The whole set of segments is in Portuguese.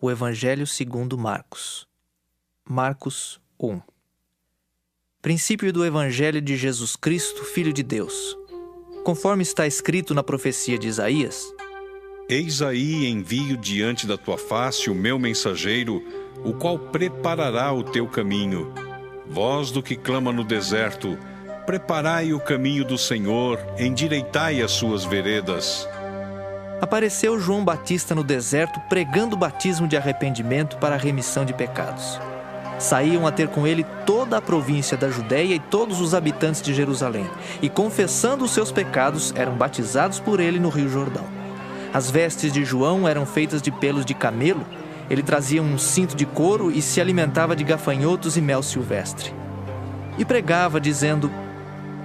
O Evangelho segundo Marcos. Marcos 1. Princípio do Evangelho de Jesus Cristo, Filho de Deus. Conforme está escrito na profecia de Isaías: Eis aí envio diante da tua face o meu mensageiro, o qual preparará o teu caminho. Voz do que clama no deserto: preparai o caminho do Senhor, endireitai as suas veredas. Apareceu João Batista no deserto pregando o batismo de arrependimento para a remissão de pecados. Saíam a ter com ele toda a província da Judéia e todos os habitantes de Jerusalém, e confessando os seus pecados, eram batizados por ele no Rio Jordão. As vestes de João eram feitas de pelos de camelo, ele trazia um cinto de couro e se alimentava de gafanhotos e mel silvestre. E pregava, dizendo: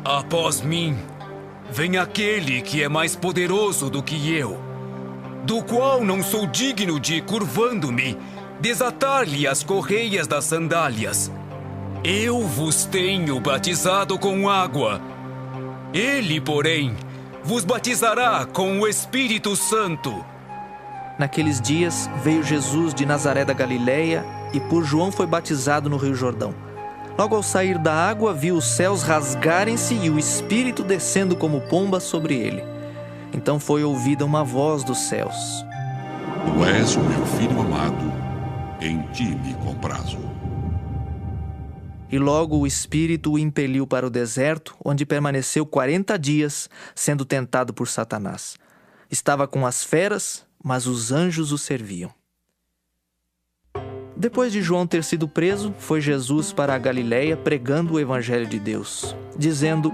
Após mim, vem aquele que é mais poderoso do que eu, do qual não sou digno de, curvando-me, desatar-lhe as correias das sandálias. Eu vos tenho batizado com água. Ele, porém, vos batizará com o Espírito Santo. Naqueles dias veio Jesus de Nazaré da Galileia e por João foi batizado no Rio Jordão. Logo ao sair da água, viu os céus rasgarem-se e o Espírito descendo como pomba sobre ele. Então foi ouvida uma voz dos céus: Tu és o meu filho amado, em ti me comprazo. E logo o Espírito o impeliu para o deserto, onde permaneceu 40 dias, sendo tentado por Satanás. Estava com as feras, mas os anjos o serviam. Depois de João ter sido preso, foi Jesus para a Galileia pregando o Evangelho de Deus, dizendo: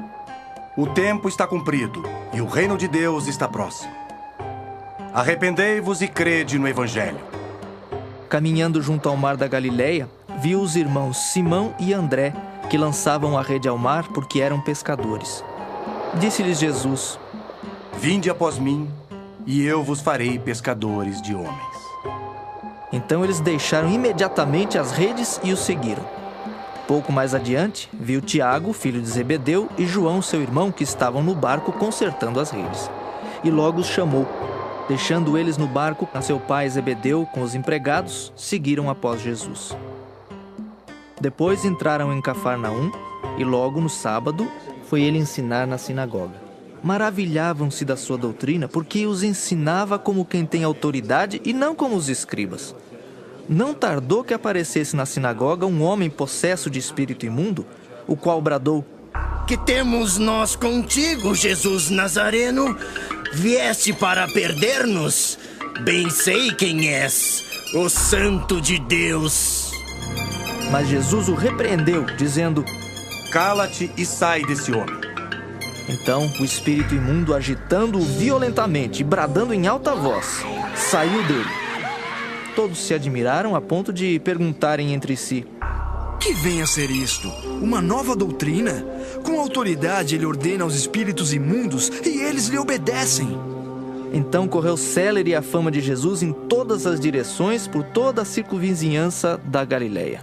O tempo está cumprido e o reino de Deus está próximo. Arrependei-vos e crede no Evangelho. Caminhando junto ao mar da Galileia, viu os irmãos Simão e André, que lançavam a rede ao mar porque eram pescadores. Disse-lhes Jesus: Vinde após mim, e eu vos farei pescadores de homens. Então eles deixaram imediatamente as redes e o seguiram. Pouco mais adiante, viu Tiago, filho de Zebedeu, e João, seu irmão, que estavam no barco consertando as redes. E logo os chamou. Deixando eles no barco, a seu pai Zebedeu com os empregados, seguiram após Jesus. Depois entraram em Cafarnaum, e logo no sábado foi ele ensinar na sinagoga. Maravilhavam-se da sua doutrina, porque os ensinava como quem tem autoridade e não como os escribas. Não tardou que aparecesse na sinagoga um homem possesso de espírito imundo, o qual bradou: Que temos nós contigo, Jesus Nazareno? Vieste para perder-nos? Bem sei quem és, o Santo de Deus. Mas Jesus o repreendeu, dizendo: Cala-te e sai desse homem. Então o espírito imundo, agitando-o violentamente e bradando em alta voz, saiu dele. Todos se admiraram a ponto de perguntarem entre si: Que vem a ser isto? Uma nova doutrina? Com autoridade ele ordena aos espíritos imundos e eles lhe obedecem. Então correu célere a fama de Jesus em todas as direções por toda a circunvizinhança da Galileia.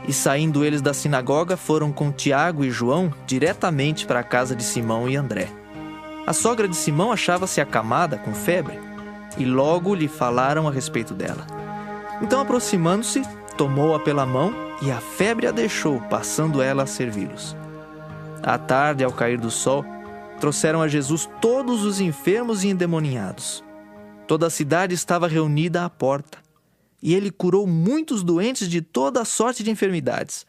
E saindo eles da sinagoga, foram com Tiago e João diretamente para a casa de Simão e André. A sogra de Simão achava-se acamada com febre, e logo lhe falaram a respeito dela. Então, aproximando-se, tomou-a pela mão e a febre a deixou, passando ela a servi-los. À tarde, ao cair do sol, trouxeram a Jesus todos os enfermos e endemoniados. Toda a cidade estava reunida à porta, e ele curou muitos doentes de toda a sorte de enfermidades.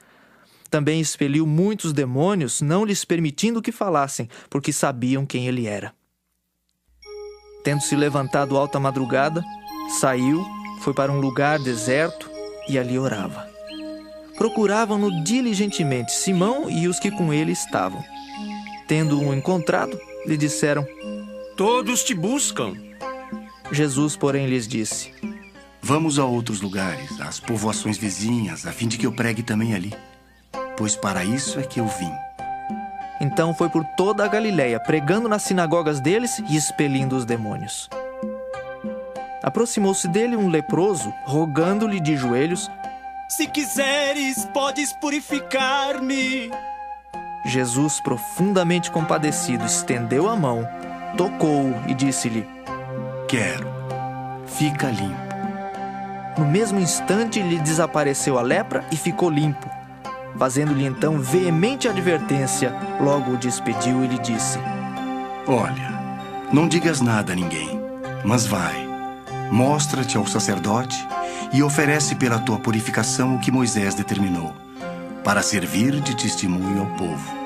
Também expeliu muitos demônios, não lhes permitindo que falassem, porque sabiam quem ele era. Tendo-se levantado alta madrugada, saiu, foi para um lugar deserto e ali orava. Procuravam-no diligentemente Simão e os que com ele estavam. Tendo-o encontrado, lhe disseram: Todos te buscam. Jesus, porém, lhes disse: Vamos a outros lugares, às povoações vizinhas, a fim de que eu pregue também ali. Pois para isso é que eu vim. Então foi por toda a Galileia, pregando nas sinagogas deles e expelindo os demônios. Aproximou-se dele um leproso, rogando-lhe de joelhos: Se quiseres, podes purificar-me. Jesus, profundamente compadecido, estendeu a mão, tocou-o e disse-lhe: Quero, fica limpo. No mesmo instante lhe desapareceu a lepra e ficou limpo. Fazendo-lhe então veemente advertência, logo o despediu e lhe disse: Olha, não digas nada a ninguém, mas vai, mostra-te ao sacerdote e oferece pela tua purificação o que Moisés determinou, para servir de testemunho ao povo.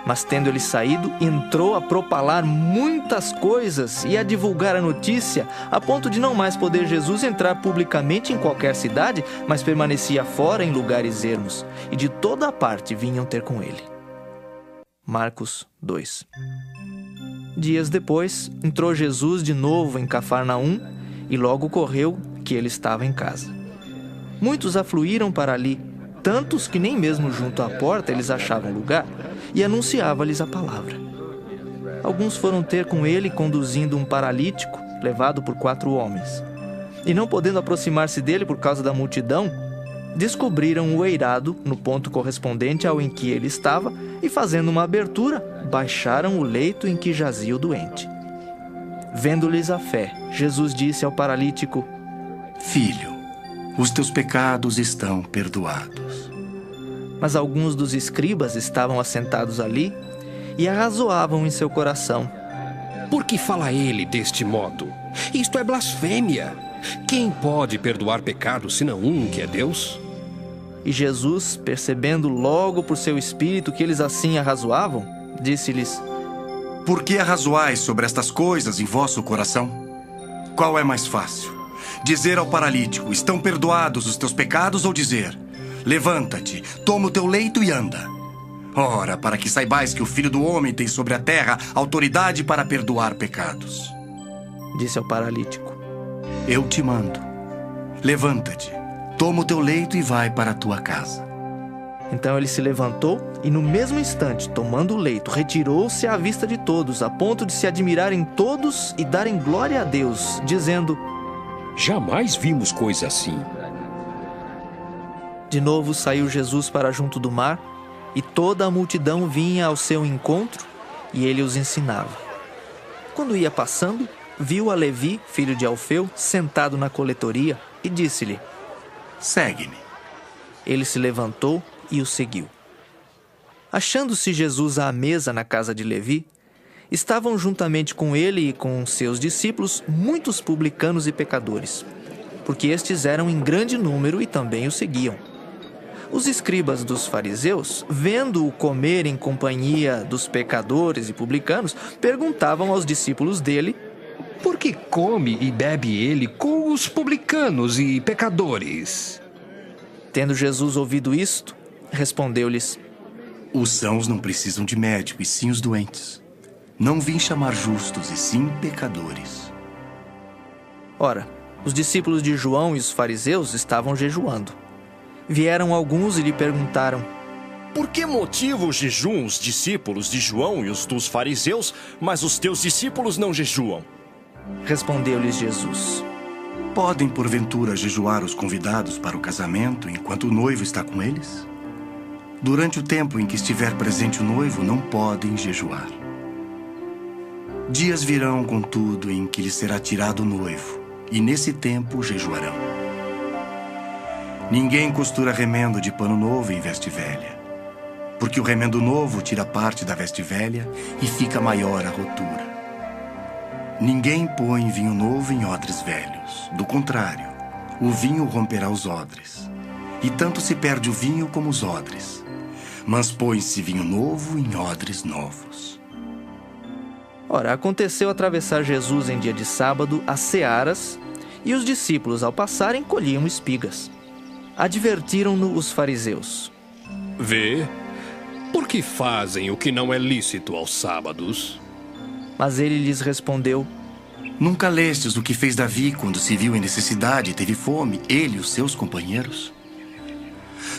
Mas tendo ele saído, entrou a propalar muitas coisas e a divulgar a notícia, a ponto de não mais poder Jesus entrar publicamente em qualquer cidade, mas permanecia fora em lugares ermos, e de toda a parte vinham ter com ele. Marcos 2. Dias depois, entrou Jesus de novo em Cafarnaum, e logo correu que ele estava em casa. Muitos afluíram para ali, tantos que nem mesmo junto à porta eles achavam lugar, e anunciava-lhes a palavra. Alguns foram ter com ele conduzindo um paralítico, levado por 4 homens. E não podendo aproximar-se dele por causa da multidão, descobriram o eirado no ponto correspondente ao em que ele estava e, fazendo uma abertura, baixaram o leito em que jazia o doente. Vendo-lhes a fé, Jesus disse ao paralítico: Filho, os teus pecados estão perdoados. Mas alguns dos escribas estavam assentados ali e arrazoavam em seu coração: Por que fala ele deste modo? Isto é blasfêmia. Quem pode perdoar pecados senão um, que é Deus? E Jesus, percebendo logo por seu espírito que eles assim arrazoavam, disse-lhes: Por que arrazoais sobre estas coisas em vosso coração? Qual é mais fácil? Dizer ao paralítico: estão perdoados os teus pecados, ou dizer: levanta-te, toma o teu leito e anda? Ora, para que saibais que o Filho do Homem tem sobre a terra autoridade para perdoar pecados. Disse ao paralítico: Eu te mando, levanta-te, toma o teu leito e vai para a tua casa. Então ele se levantou e, no mesmo instante, tomando o leito, retirou-se à vista de todos, a ponto de se admirarem todos e darem glória a Deus, dizendo: Jamais vimos coisa assim. De novo saiu Jesus para junto do mar, e toda a multidão vinha ao seu encontro, e ele os ensinava. Quando ia passando, viu a Levi, filho de Alfeu, sentado na coletoria, e disse-lhe: Segue-me. Ele se levantou e o seguiu. Achando-se Jesus à mesa na casa de Levi, estavam juntamente com ele e com seus discípulos muitos publicanos e pecadores, porque estes eram em grande número e também o seguiam. Os escribas dos fariseus, vendo-o comer em companhia dos pecadores e publicanos, perguntavam aos discípulos dele: Por que come e bebe ele com os publicanos e pecadores? Tendo Jesus ouvido isto, respondeu-lhes: Os sãos não precisam de médico, e sim os doentes. Não vim chamar justos, e sim pecadores. Ora, os discípulos de João e os fariseus estavam jejuando. Vieram alguns e lhe perguntaram: Por que motivo jejuam os discípulos de João e os dos fariseus, mas os teus discípulos não jejuam? Respondeu-lhes Jesus: Podem, porventura, jejuar os convidados para o casamento enquanto o noivo está com eles? Durante o tempo em que estiver presente o noivo, não podem jejuar. Dias virão, contudo, em que lhes será tirado o noivo, e nesse tempo jejuarão. Ninguém costura remendo de pano novo em veste velha, porque o remendo novo tira parte da veste velha e fica maior a rotura. Ninguém põe vinho novo em odres velhos. Do contrário, o vinho romperá os odres, e tanto se perde o vinho como os odres. Mas põe-se vinho novo em odres novos. Ora, aconteceu atravessar Jesus em dia de sábado as searas, e os discípulos, ao passarem, colhiam espigas. Advertiram-no os fariseus: Vê, por que fazem o que não é lícito aos sábados? Mas ele lhes respondeu: Nunca lestes o que fez Davi quando se viu em necessidade e teve fome, ele e os seus companheiros?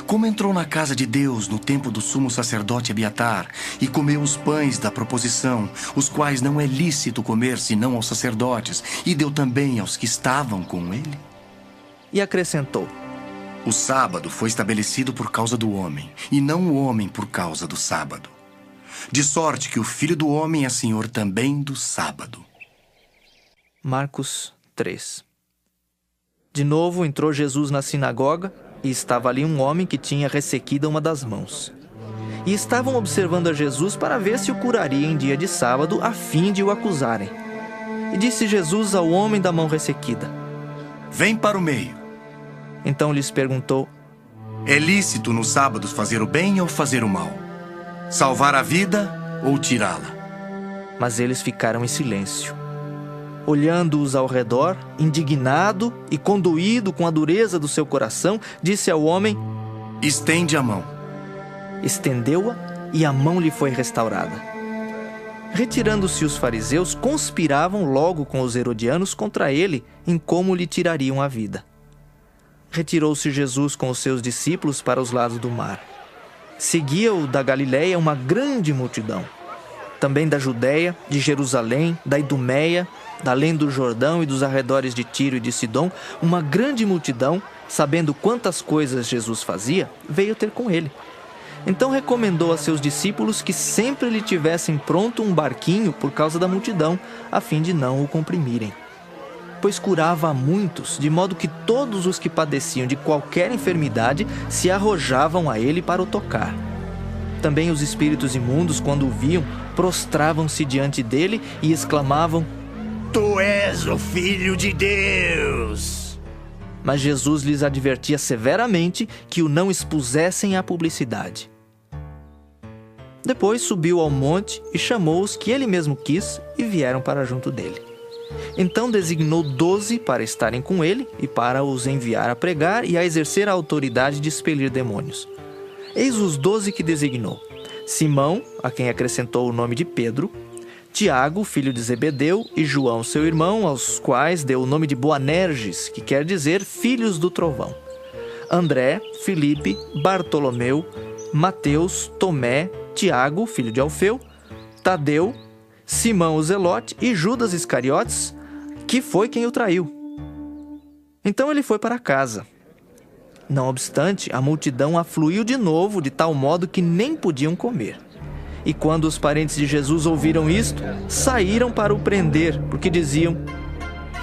Como entrou na casa de Deus no tempo do sumo sacerdote Abiatar e comeu os pães da proposição, os quais não é lícito comer senão aos sacerdotes, e deu também aos que estavam com ele? E acrescentou: O sábado foi estabelecido por causa do homem, e não o homem por causa do sábado. De sorte que o Filho do Homem é Senhor também do sábado. Marcos 3. De novo entrou Jesus na sinagoga e estava ali um homem que tinha ressequida uma das mãos. E estavam observando a Jesus para ver se o curaria em dia de sábado, a fim de o acusarem. E disse Jesus ao homem da mão ressequida: Vem para o meio. Então lhes perguntou: É lícito nos sábados fazer o bem ou fazer o mal? Salvar a vida ou tirá-la? Mas eles ficaram em silêncio. Olhando-os ao redor, indignado e condoído com a dureza do seu coração, disse ao homem: Estende a mão. Estendeu-a e a mão lhe foi restaurada. Retirando-se os fariseus, conspiravam logo com os herodianos contra ele em como lhe tirariam a vida. Retirou-se Jesus com os seus discípulos para os lados do mar. Seguia-o da Galiléia uma grande multidão. Também da Judéia, de Jerusalém, da Idumeia, da além do Jordão e dos arredores de Tiro e de Sidom, uma grande multidão, sabendo quantas coisas Jesus fazia, veio ter com ele. Então recomendou a seus discípulos que sempre lhe tivessem pronto um barquinho por causa da multidão, a fim de não o comprimirem. Pois curava a muitos, de modo que todos os que padeciam de qualquer enfermidade se arrojavam a ele para o tocar. Também os espíritos imundos, quando o viam, prostravam-se diante dele e exclamavam: Tu és o Filho de Deus! Mas Jesus lhes advertia severamente que o não expusessem à publicidade. Depois subiu ao monte e chamou os que ele mesmo quis e vieram para junto dele. Então designou 12 para estarem com ele e para os enviar a pregar e a exercer a autoridade de expelir demônios. Eis os 12 que designou: Simão, a quem acrescentou o nome de Pedro, Tiago, filho de Zebedeu, e João, seu irmão, aos quais deu o nome de Boanerges, que quer dizer filhos do trovão. André, Filipe, Bartolomeu, Mateus, Tomé, Tiago, filho de Alfeu, Tadeu, Simão o Zelote e Judas Iscariotes, que foi quem o traiu. Então ele foi para casa. Não obstante, a multidão afluiu de novo, de tal modo que nem podiam comer. E quando os parentes de Jesus ouviram isto, saíram para o prender, porque diziam: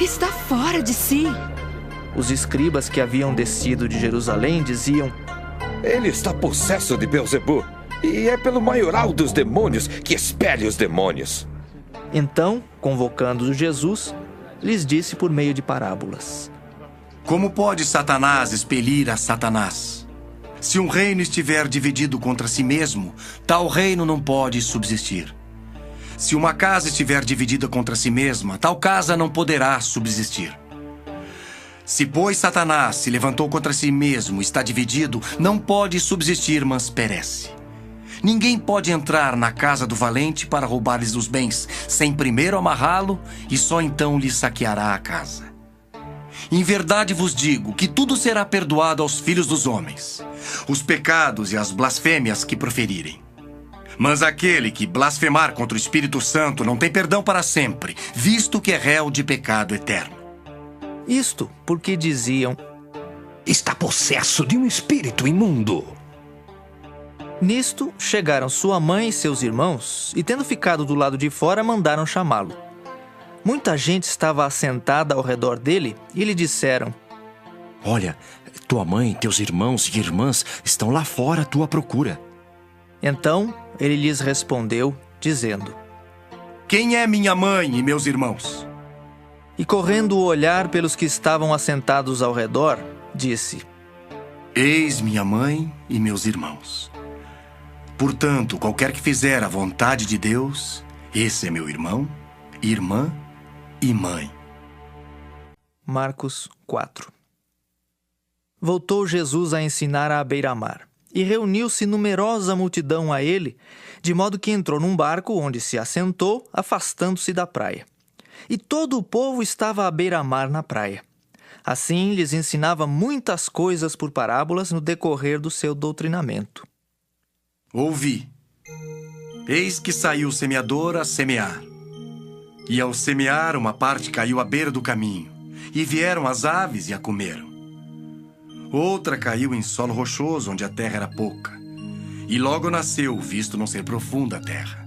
Está fora de si. Os escribas que haviam descido de Jerusalém diziam: Ele está possesso de Beelzebu, e é pelo maioral dos demônios que expele os demônios. Então, convocando Jesus, lhes disse por meio de parábolas: Como pode Satanás expelir a Satanás? Se um reino estiver dividido contra si mesmo, tal reino não pode subsistir. Se uma casa estiver dividida contra si mesma, tal casa não poderá subsistir. Se, pois, Satanás se levantou contra si mesmo, está dividido, não pode subsistir, mas perece. Ninguém pode entrar na casa do valente para roubar-lhes os bens, sem primeiro amarrá-lo, e só então lhe saqueará a casa. Em verdade vos digo que tudo será perdoado aos filhos dos homens, os pecados e as blasfêmias que proferirem. Mas aquele que blasfemar contra o Espírito Santo não tem perdão para sempre, visto que é réu de pecado eterno. Isto porque diziam: Está possesso de um espírito imundo. Nisto chegaram sua mãe e seus irmãos, e tendo ficado do lado de fora, mandaram chamá-lo. Muita gente estava assentada ao redor dele e lhe disseram: Olha, tua mãe, teus irmãos e irmãs estão lá fora à tua procura. Então ele lhes respondeu, dizendo: Quem é minha mãe e meus irmãos? E correndo o olhar pelos que estavam assentados ao redor, disse: Eis minha mãe e meus irmãos. Portanto, qualquer que fizer a vontade de Deus, esse é meu irmão, irmã e mãe. Marcos 4. Voltou Jesus a ensinar à beira-mar, e reuniu-se numerosa multidão a ele, de modo que entrou num barco onde se assentou, afastando-se da praia. E todo o povo estava à beira-mar na praia. Assim lhes ensinava muitas coisas por parábolas no decorrer do seu doutrinamento. Ouvi. Eis que saiu o semeador a semear. E ao semear, uma parte caiu à beira do caminho, e vieram as aves e a comeram. Outra caiu em solo rochoso, onde a terra era pouca, e logo nasceu, visto não ser profunda a terra.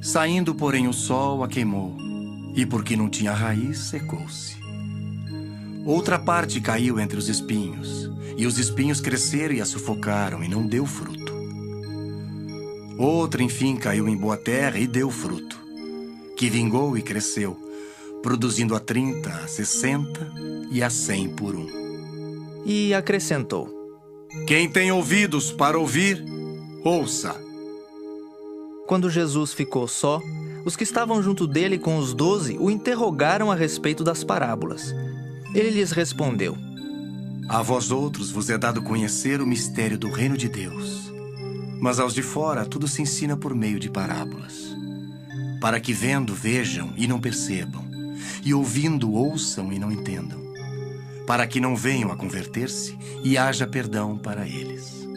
Saindo, porém, o sol a queimou, e porque não tinha raiz, secou-se. Outra parte caiu entre os espinhos, e os espinhos cresceram e a sufocaram, e não deu fruto. Outra, enfim, caiu em boa terra e deu fruto, que vingou e cresceu, produzindo a 30, a 60 e a 100 por um. E acrescentou: Quem tem ouvidos para ouvir, ouça. Quando Jesus ficou só, os que estavam junto dele com os 12 o interrogaram a respeito das parábolas. Ele lhes respondeu: A vós outros vos é dado conhecer o mistério do reino de Deus, mas aos de fora tudo se ensina por meio de parábolas, para que vendo vejam e não percebam, e ouvindo ouçam e não entendam, para que não venham a converter-se e haja perdão para eles.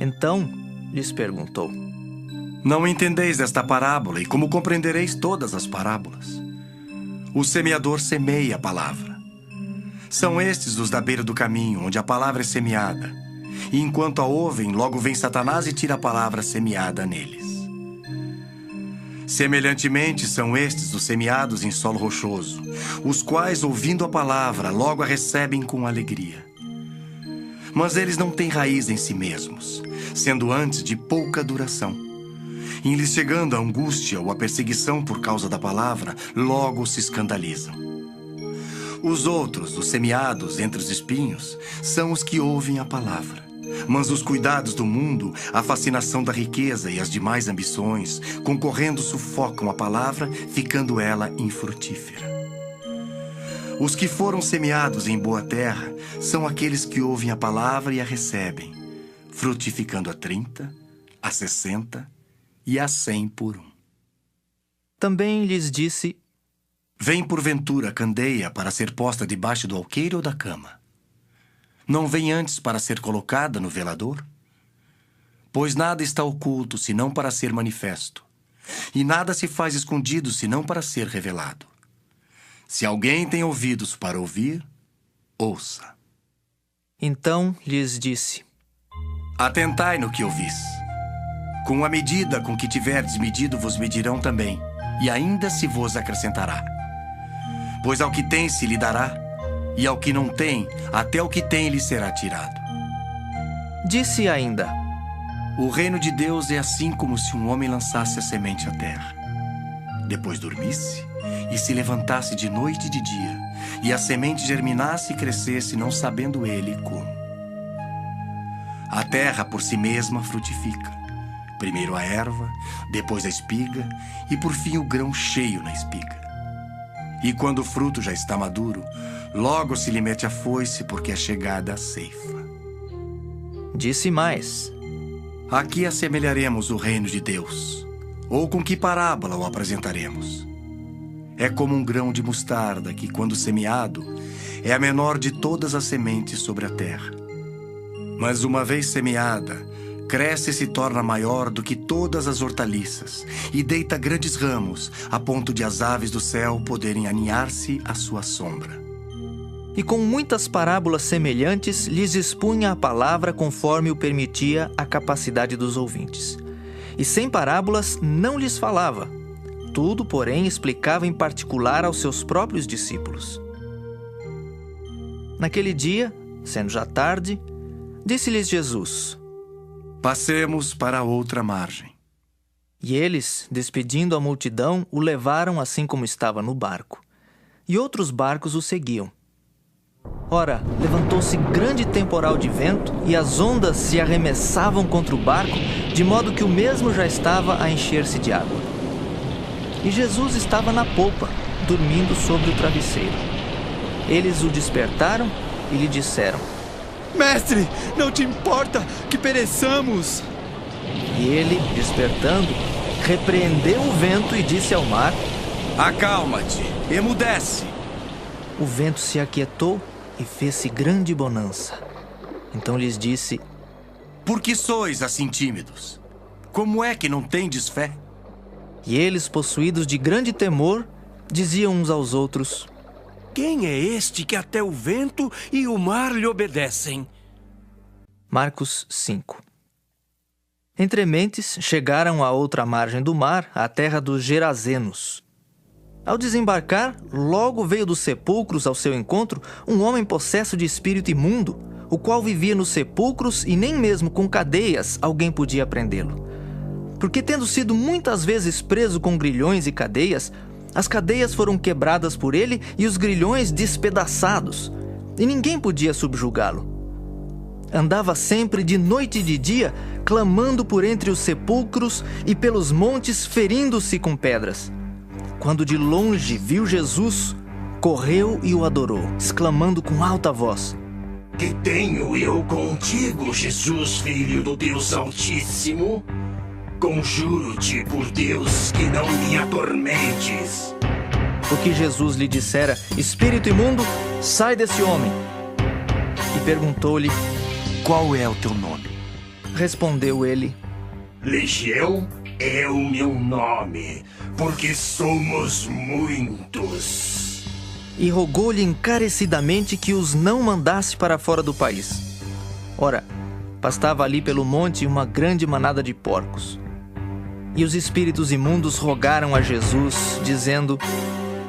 Então lhes perguntou: Não entendeis esta parábola, e como compreendereis todas as parábolas? O semeador semeia a palavra. São estes os da beira do caminho, onde a palavra é semeada. E enquanto a ouvem, logo vem Satanás e tira a palavra semeada neles. Semelhantemente, são estes os semeados em solo rochoso, os quais, ouvindo a palavra, logo a recebem com alegria. Mas eles não têm raiz em si mesmos, sendo antes de pouca duração. Em lhes chegando a angústia ou a perseguição por causa da palavra, logo se escandalizam. Os outros, os semeados entre os espinhos, são os que ouvem a palavra. Mas os cuidados do mundo, a fascinação da riqueza e as demais ambições, concorrendo sufocam a palavra, ficando ela infrutífera. Os que foram semeados em boa terra são aqueles que ouvem a palavra e a recebem, frutificando a 30, a 60 e a 100 por um. Também lhes disse: Vem porventura a candeia para ser posta debaixo do alqueire ou da cama? Não vem antes para ser colocada no velador? Pois nada está oculto, senão para ser manifesto, e nada se faz escondido, senão para ser revelado. Se alguém tem ouvidos para ouvir, ouça. Então lhes disse: Atentai no que ouvis. Com a medida com que tiverdes medido, vos medirão também, e ainda se vos acrescentará. Pois ao que tem se lhe dará, e ao que não tem, até o que tem lhe será tirado. Disse ainda: O reino de Deus é assim como se um homem lançasse a semente à terra. Depois dormisse e se levantasse de noite e de dia, e a semente germinasse e crescesse, não sabendo ele como. A terra por si mesma frutifica. Primeiro a erva, depois a espiga, e por fim o grão cheio na espiga. E quando o fruto já está maduro, logo se lhe mete a foice, porque é chegada a ceifa. Disse mais: Aqui assemelharemos o reino de Deus, ou com que parábola o apresentaremos? É como um grão de mostarda que, quando semeado, é a menor de todas as sementes sobre a terra. Mas uma vez semeada, cresce e se torna maior do que todas as hortaliças, e deita grandes ramos, a ponto de as aves do céu poderem aninhar-se à sua sombra. E com muitas parábolas semelhantes lhes expunha a palavra conforme o permitia a capacidade dos ouvintes. E sem parábolas não lhes falava. Tudo, porém, explicava em particular aos seus próprios discípulos. Naquele dia, sendo já tarde, disse-lhes Jesus: Passemos para outra margem. E eles, despedindo a multidão, o levaram assim como estava no barco. E outros barcos o seguiam. Ora, levantou-se grande temporal de vento, e as ondas se arremessavam contra o barco, de modo que o mesmo já estava a encher-se de água. E Jesus estava na popa, dormindo sobre o travesseiro. Eles o despertaram e lhe disseram: Mestre, não te importa que pereçamos? E ele, despertando, repreendeu o vento e disse ao mar: Acalma-te, emudece. O vento se aquietou e fez-se grande bonança. Então lhes disse: Por que sois assim tímidos? Como é que não tendes fé? E eles, possuídos de grande temor, diziam uns aos outros: Quem é este que até o vento e o mar lhe obedecem? Marcos 5. Entrementes chegaram à outra margem do mar, à terra dos Gerazenos. Ao desembarcar, logo veio dos sepulcros ao seu encontro um homem possesso de espírito imundo, o qual vivia nos sepulcros e nem mesmo com cadeias alguém podia prendê-lo. Porque tendo sido muitas vezes preso com grilhões e cadeias, as cadeias foram quebradas por ele e os grilhões despedaçados, e ninguém podia subjugá-lo. Andava sempre de noite e de dia, clamando por entre os sepulcros e pelos montes, ferindo-se com pedras. Quando de longe viu Jesus, correu e o adorou, exclamando com alta voz: Que tenho eu contigo, Jesus, Filho do Deus Altíssimo? Conjuro-te por Deus que não me atormentes. O que Jesus lhe dissera: Espírito imundo, sai desse homem. E perguntou-lhe: Qual é o teu nome? Respondeu ele: Legião é o meu nome, porque somos muitos. E rogou-lhe encarecidamente que os não mandasse para fora do país. Ora, pastava ali pelo monte uma grande manada de porcos. E os espíritos imundos rogaram a Jesus, dizendo: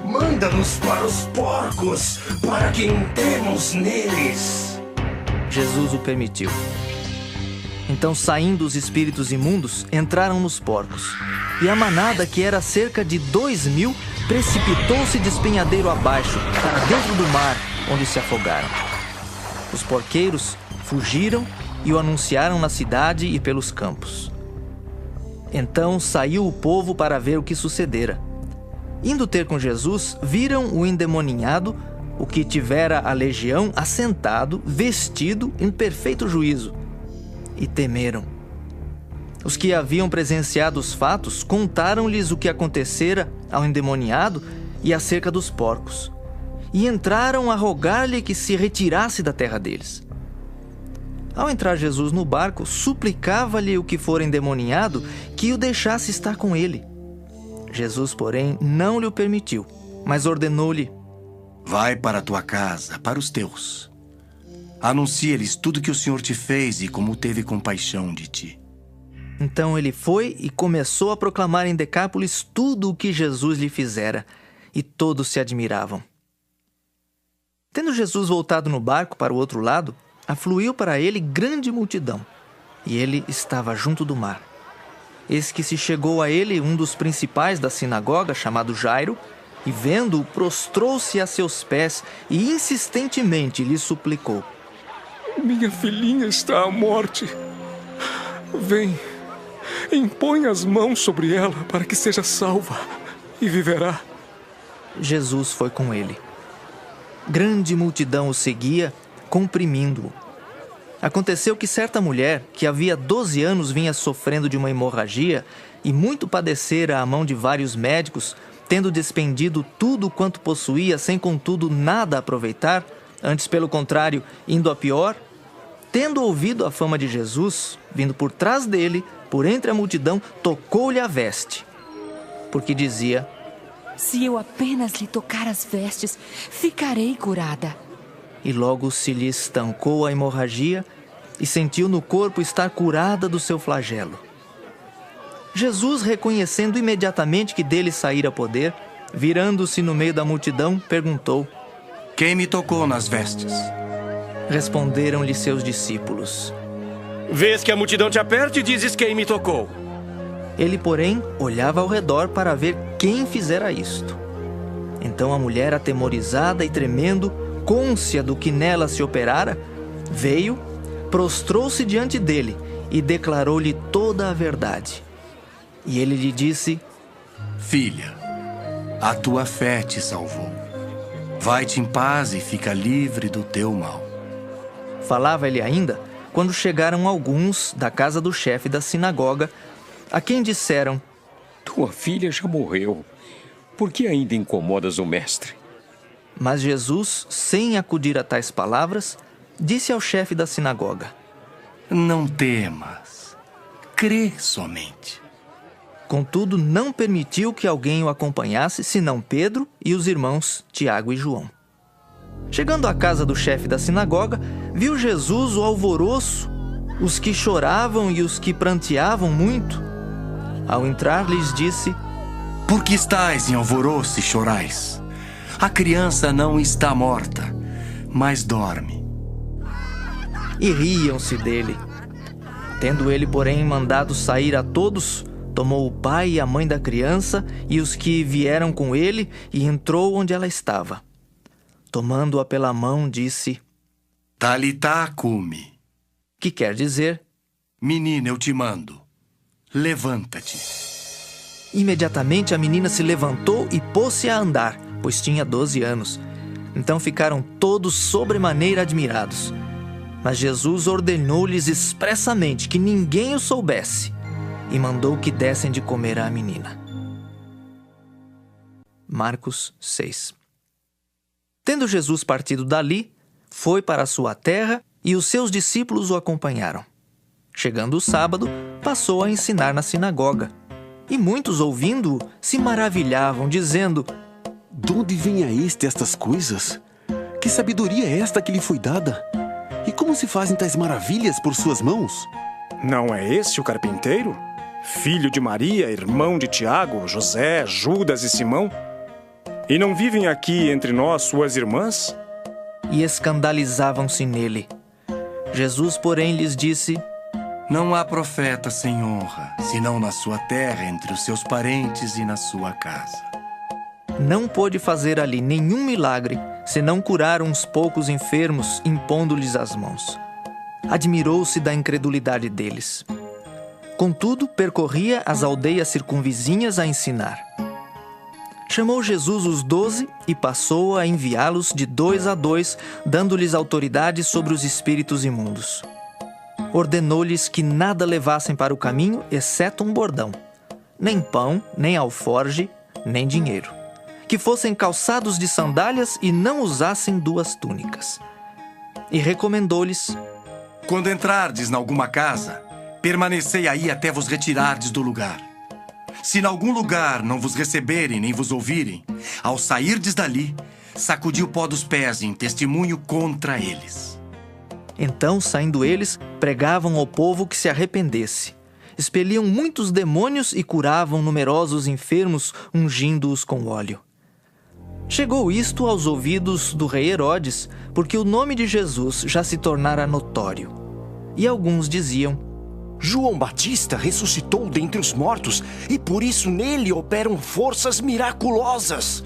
Manda-nos para os porcos, para que entremos neles. Jesus o permitiu. Então, saindo os espíritos imundos, entraram nos porcos. E a manada, que era cerca de 2.000, precipitou-se despenhadeiro abaixo, para dentro do mar, onde se afogaram. Os porqueiros fugiram e o anunciaram na cidade e pelos campos. Então saiu o povo para ver o que sucedera. Indo ter com Jesus, viram o endemoninhado, o que tivera a legião, assentado, vestido, em perfeito juízo, e temeram. Os que haviam presenciado os fatos contaram-lhes o que acontecera ao endemoniado e acerca dos porcos, e entraram a rogar-lhe que se retirasse da terra deles. Ao entrar Jesus no barco, suplicava-lhe o que fora endemoniado que o deixasse estar com ele. Jesus, porém, não lhe o permitiu, mas ordenou-lhe: Vai para a tua casa, para os teus. Anuncia-lhes tudo que o Senhor te fez e como teve compaixão de ti. Então ele foi e começou a proclamar em Decápolis tudo o que Jesus lhe fizera, e todos se admiravam. Tendo Jesus voltado no barco para o outro lado, afluiu para ele grande multidão, e ele estava junto do mar. Eis que se chegou a ele um dos principais da sinagoga, chamado Jairo, e vendo-o, prostrou-se a seus pés e insistentemente lhe suplicou: Minha filhinha está à morte. Vem, impõe as mãos sobre ela para que seja salva e viverá. Jesus foi com ele. Grande multidão o seguia, comprimindo-o. Aconteceu que certa mulher, que havia 12 anos vinha sofrendo de uma hemorragia e muito padecera à mão de vários médicos, tendo despendido tudo quanto possuía, sem contudo nada aproveitar, antes pelo contrário, indo a pior, tendo ouvido a fama de Jesus, vindo por trás dele, por entre a multidão, tocou-lhe a veste, porque dizia: Se eu apenas lhe tocar as vestes, ficarei curada. E logo se lhe estancou a hemorragia e sentiu no corpo estar curada do seu flagelo. Jesus, reconhecendo imediatamente que dele saíra poder, virando-se no meio da multidão, perguntou: Quem me tocou nas vestes? Responderam-lhe seus discípulos: Vês que a multidão te aperta e dizes quem me tocou. Ele, porém, olhava ao redor para ver quem fizera isto. Então a mulher, atemorizada e tremendo, cônscia do que nela se operara, veio, prostrou-se diante dele e declarou-lhe toda a verdade. E ele lhe disse: Filha, a tua fé te salvou. Vai-te em paz e fica livre do teu mal. Falava ele ainda, quando chegaram alguns da casa do chefe da sinagoga, a quem disseram: Tua filha já morreu. Por que ainda incomodas o mestre? Mas Jesus, sem acudir a tais palavras, disse ao chefe da sinagoga: Não temas, crê somente. Contudo, não permitiu que alguém o acompanhasse, senão Pedro e os irmãos Tiago e João. Chegando à casa do chefe da sinagoga, viu Jesus o alvoroço, os que choravam e os que pranteavam muito. Ao entrar, lhes disse: Por que estáis em alvoroço e chorais? A criança não está morta, mas dorme. E riam-se dele. Tendo ele, porém, mandado sair a todos, tomou o pai e a mãe da criança e os que vieram com ele e entrou onde ela estava. Tomando-a pela mão, disse: Talitá cumi, que quer dizer: menina, eu te mando, levanta-te. Imediatamente a menina se levantou e pôs-se a andar, pois tinha 12 anos. Então ficaram todos sobremaneira admirados. Mas Jesus ordenou-lhes expressamente que ninguém o soubesse e mandou que dessem de comer à menina. Marcos 6. Tendo Jesus partido dali, foi para a sua terra e os seus discípulos o acompanharam. Chegando o sábado, passou a ensinar na sinagoga. E muitos, ouvindo-o, se maravilhavam, dizendo: De onde vem a este estas coisas? Que sabedoria é esta que lhe foi dada? E como se fazem tais maravilhas por suas mãos? Não é este o carpinteiro? Filho de Maria, irmão de Tiago, José, Judas e Simão? E não vivem aqui entre nós suas irmãs? E escandalizavam-se nele. Jesus, porém, lhes disse: Não há profeta sem honra, senão na sua terra, entre os seus parentes e na sua casa. Não pôde fazer ali nenhum milagre, senão curar uns poucos enfermos, impondo-lhes as mãos. Admirou-se da incredulidade deles. Contudo, percorria as aldeias circunvizinhas a ensinar. Chamou Jesus os 12 e passou a enviá-los de 2 a 2, dando-lhes autoridade sobre os espíritos imundos. Ordenou-lhes que nada levassem para o caminho, exceto um bordão. Nem pão, nem alforge, nem dinheiro. Que fossem calçados de sandálias e não usassem 2 túnicas. E recomendou-lhes: Quando entrardes em alguma casa, permanecei aí até vos retirardes do lugar. Se em algum lugar não vos receberem nem vos ouvirem, ao sairdes dali, sacudi o pó dos pés em testemunho contra eles. Então, saindo eles, pregavam ao povo que se arrependesse. Expeliam muitos demônios e curavam numerosos enfermos, ungindo-os com óleo. Chegou isto aos ouvidos do rei Herodes, porque o nome de Jesus já se tornara notório. E alguns diziam: João Batista ressuscitou dentre os mortos, e por isso nele operam forças miraculosas.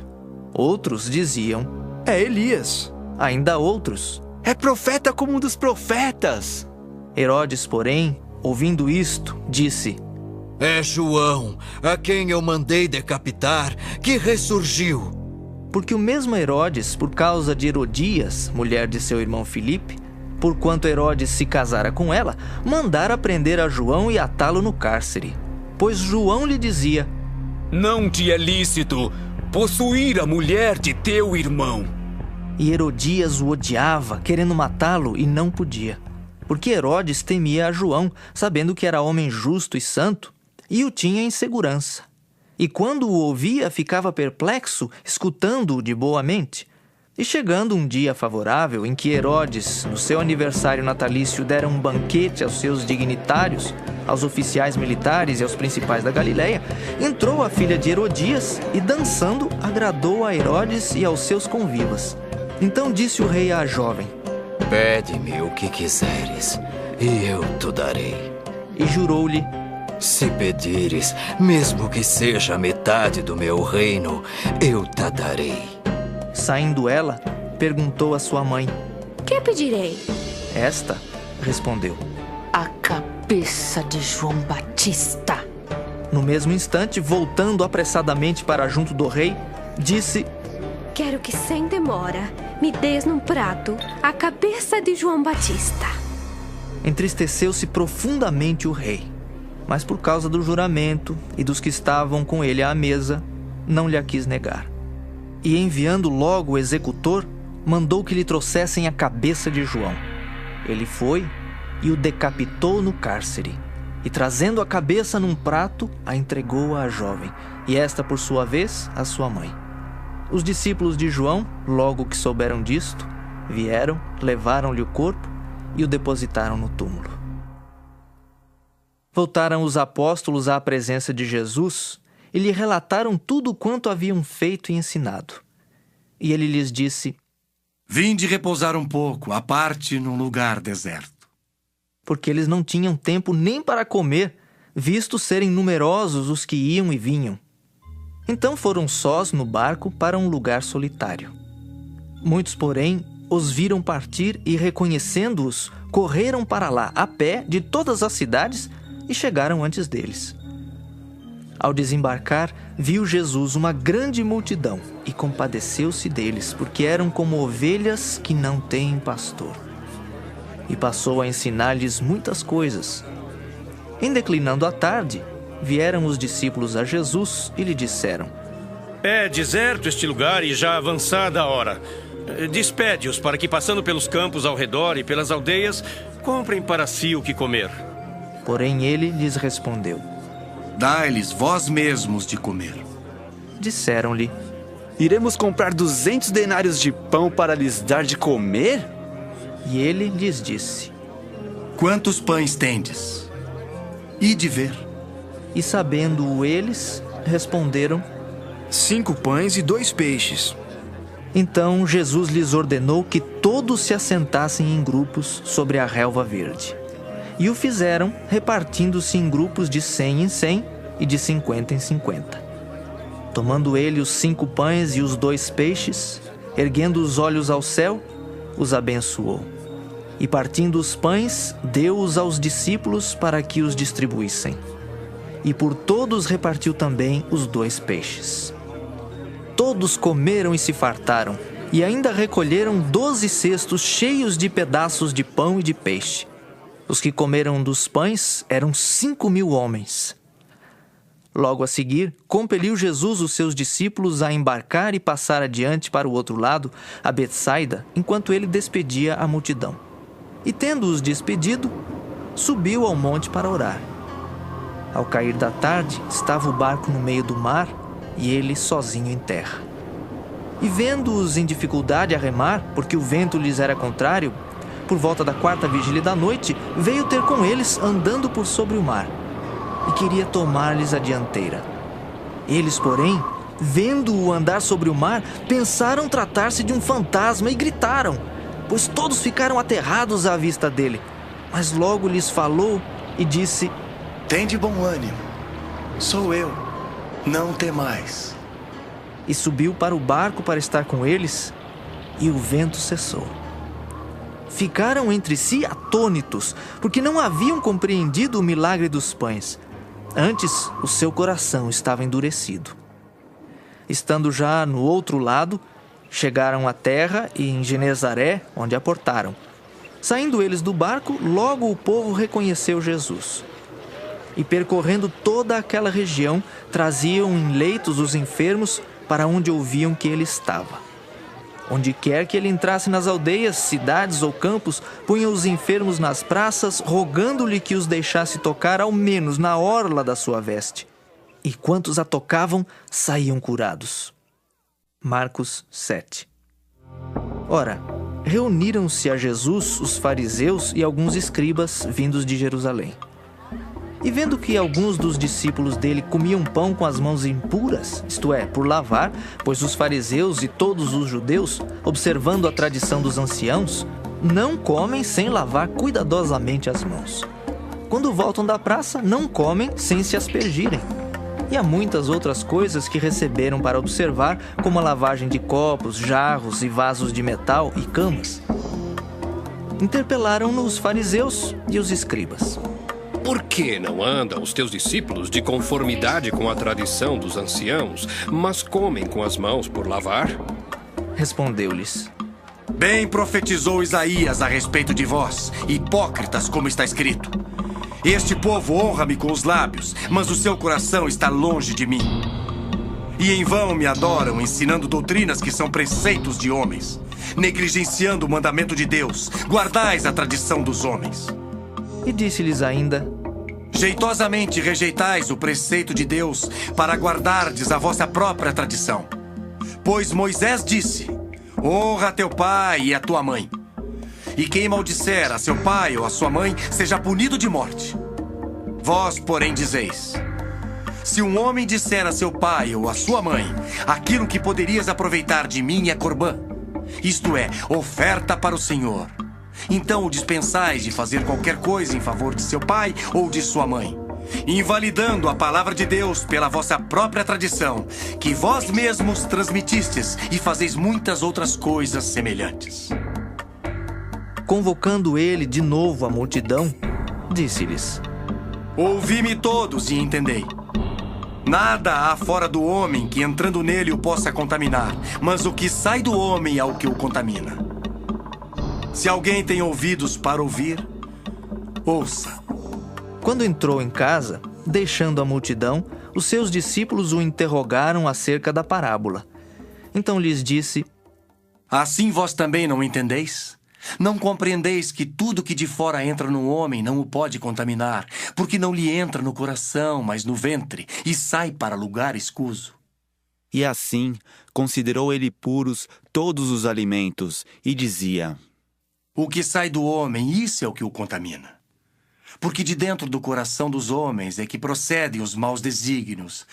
Outros diziam: É Elias. Ainda outros: É profeta como um dos profetas. Herodes, porém, ouvindo isto, disse: É João, a quem eu mandei decapitar, que ressurgiu. Porque o mesmo Herodes, por causa de Herodias, mulher de seu irmão Filipe, porquanto Herodes se casara com ela, mandara prender a João e atá-lo no cárcere. Pois João lhe dizia: Não te é lícito possuir a mulher de teu irmão. E Herodias o odiava, querendo matá-lo, e não podia. Porque Herodes temia a João, sabendo que era homem justo e santo, e o tinha em segurança. E quando o ouvia, ficava perplexo, escutando-o de boa mente. E chegando um dia favorável, em que Herodes, no seu aniversário natalício, dera um banquete aos seus dignitários, aos oficiais militares e aos principais da Galileia, entrou a filha de Herodias e, dançando, agradou a Herodes e aos seus convivas. Então disse o rei à jovem: Pede-me o que quiseres, e eu te darei. E jurou-lhe: Se pedires, mesmo que seja metade do meu reino, eu te darei. Saindo ela, perguntou à sua mãe: Que pedirei? Esta respondeu: A cabeça de João Batista. No mesmo instante, voltando apressadamente para junto do rei, disse: Quero que sem demora me des num prato a cabeça de João Batista. Entristeceu-se profundamente o rei, mas por causa do juramento e dos que estavam com ele à mesa, não lhe a quis negar. E enviando logo o executor, mandou que lhe trouxessem a cabeça de João. Ele foi e o decapitou no cárcere, e trazendo a cabeça num prato, a entregou à jovem, e esta, por sua vez, à sua mãe. Os discípulos de João, logo que souberam disto, vieram, levaram-lhe o corpo e o depositaram no túmulo. Voltaram os apóstolos à presença de Jesus e lhe relataram tudo quanto haviam feito e ensinado. E ele lhes disse: Vinde repousar um pouco, à parte num lugar deserto. Porque eles não tinham tempo nem para comer, visto serem numerosos os que iam e vinham. Então foram sós no barco para um lugar solitário. Muitos, porém, os viram partir e, reconhecendo-os, correram para lá a pé de todas as cidades e chegaram antes deles. Ao desembarcar, viu Jesus uma grande multidão e compadeceu-se deles, porque eram como ovelhas que não têm pastor. E passou a ensinar-lhes muitas coisas. Em declinando a tarde, vieram os discípulos a Jesus e lhe disseram: É deserto este lugar e já avançada a hora. Despede-os para que, passando pelos campos ao redor e pelas aldeias, comprem para si o que comer. Porém ele lhes respondeu: Dai-lhes vós mesmos de comer. Disseram-lhe: Iremos comprar 200 denários de pão para lhes dar de comer? E ele lhes disse: Quantos pães tendes? Ide ver. E sabendo-o eles, responderam: 5 pães e 2 peixes. Então Jesus lhes ordenou que todos se assentassem em grupos sobre a relva verde. E o fizeram, repartindo-se em grupos de 100 em 100 e de 50 em 50. Tomando ele os 5 pães e os 2 peixes, erguendo os olhos ao céu, os abençoou. E partindo os pães, deu-os aos discípulos para que os distribuíssem. E por todos repartiu também os 2 peixes. Todos comeram e se fartaram, e ainda recolheram 12 cestos cheios de pedaços de pão e de peixe. Os que comeram dos pães eram 5.000 homens. Logo a seguir, compeliu Jesus os seus discípulos a embarcar e passar adiante para o outro lado, a Betsaida, enquanto ele despedia a multidão. E tendo-os despedido, subiu ao monte para orar. Ao cair da tarde, estava o barco no meio do mar e ele sozinho em terra. E vendo-os em dificuldade a remar, porque o vento lhes era contrário, por volta da 4ª vigília da noite, veio ter com eles andando por sobre o mar, e queria tomar-lhes a dianteira. Eles, porém, vendo-o andar sobre o mar, pensaram tratar-se de um fantasma e gritaram, pois todos ficaram aterrados à vista dele. Mas logo lhes falou e disse: Tende bom ânimo, sou eu, não temais. E subiu para o barco para estar com eles, e o vento cessou. Ficaram entre si atônitos, porque não haviam compreendido o milagre dos pães. Antes, o seu coração estava endurecido. Estando já no outro lado, chegaram à terra e em Genezaré, onde aportaram. Saindo eles do barco, logo o povo reconheceu Jesus. E percorrendo toda aquela região, traziam em leitos os enfermos para onde ouviam que ele estava. Onde quer que ele entrasse nas aldeias, cidades ou campos, punha os enfermos nas praças, rogando-lhe que os deixasse tocar ao menos na orla da sua veste. E quantos a tocavam, saíam curados. Marcos 7. Ora, reuniram-se a Jesus os fariseus e alguns escribas vindos de Jerusalém. E vendo que alguns dos discípulos dele comiam pão com as mãos impuras, isto é, por lavar, pois os fariseus e todos os judeus, observando a tradição dos anciãos, não comem sem lavar cuidadosamente as mãos. Quando voltam da praça, não comem sem se aspergirem. E há muitas outras coisas que receberam para observar, como a lavagem de copos, jarros e vasos de metal e camas. Interpelaram-no os fariseus e os escribas. Por que não andam os teus discípulos de conformidade com a tradição dos anciãos, mas comem com as mãos por lavar? Respondeu-lhes: Bem profetizou Isaías a respeito de vós, hipócritas, como está escrito. Este povo honra-me com os lábios, mas o seu coração está longe de mim. E em vão me adoram, ensinando doutrinas que são preceitos de homens, negligenciando o mandamento de Deus. Guardais a tradição dos homens. E disse-lhes ainda: Jeitosamente rejeitais o preceito de Deus para guardardes a vossa própria tradição. Pois Moisés disse: Honra teu pai e a tua mãe. E quem maldisser a seu pai ou a sua mãe seja punido de morte. Vós, porém, dizeis: Se um homem disser a seu pai ou a sua mãe: aquilo que poderias aproveitar de mim é corbã, isto é, oferta para o Senhor, então o dispensais de fazer qualquer coisa em favor de seu pai ou de sua mãe, invalidando a palavra de Deus pela vossa própria tradição, que vós mesmos transmitistes, e fazeis muitas outras coisas semelhantes. Convocando ele de novo a multidão, disse-lhes: ouvi-me todos e entendei. Nada há fora do homem que entrando nele o possa contaminar, mas o que sai do homem é o que o contamina. Se alguém tem ouvidos para ouvir, ouça. Quando entrou em casa, deixando a multidão, os seus discípulos o interrogaram acerca da parábola. Então lhes disse: assim vós também não entendeis? Não compreendeis que tudo que de fora entra no homem não o pode contaminar, porque não lhe entra no coração, mas no ventre, e sai para lugar escuso? E assim considerou ele puros todos os alimentos, e dizia: o que sai do homem, isso é o que o contamina. Porque de dentro do coração dos homens é que procedem os maus desígnios,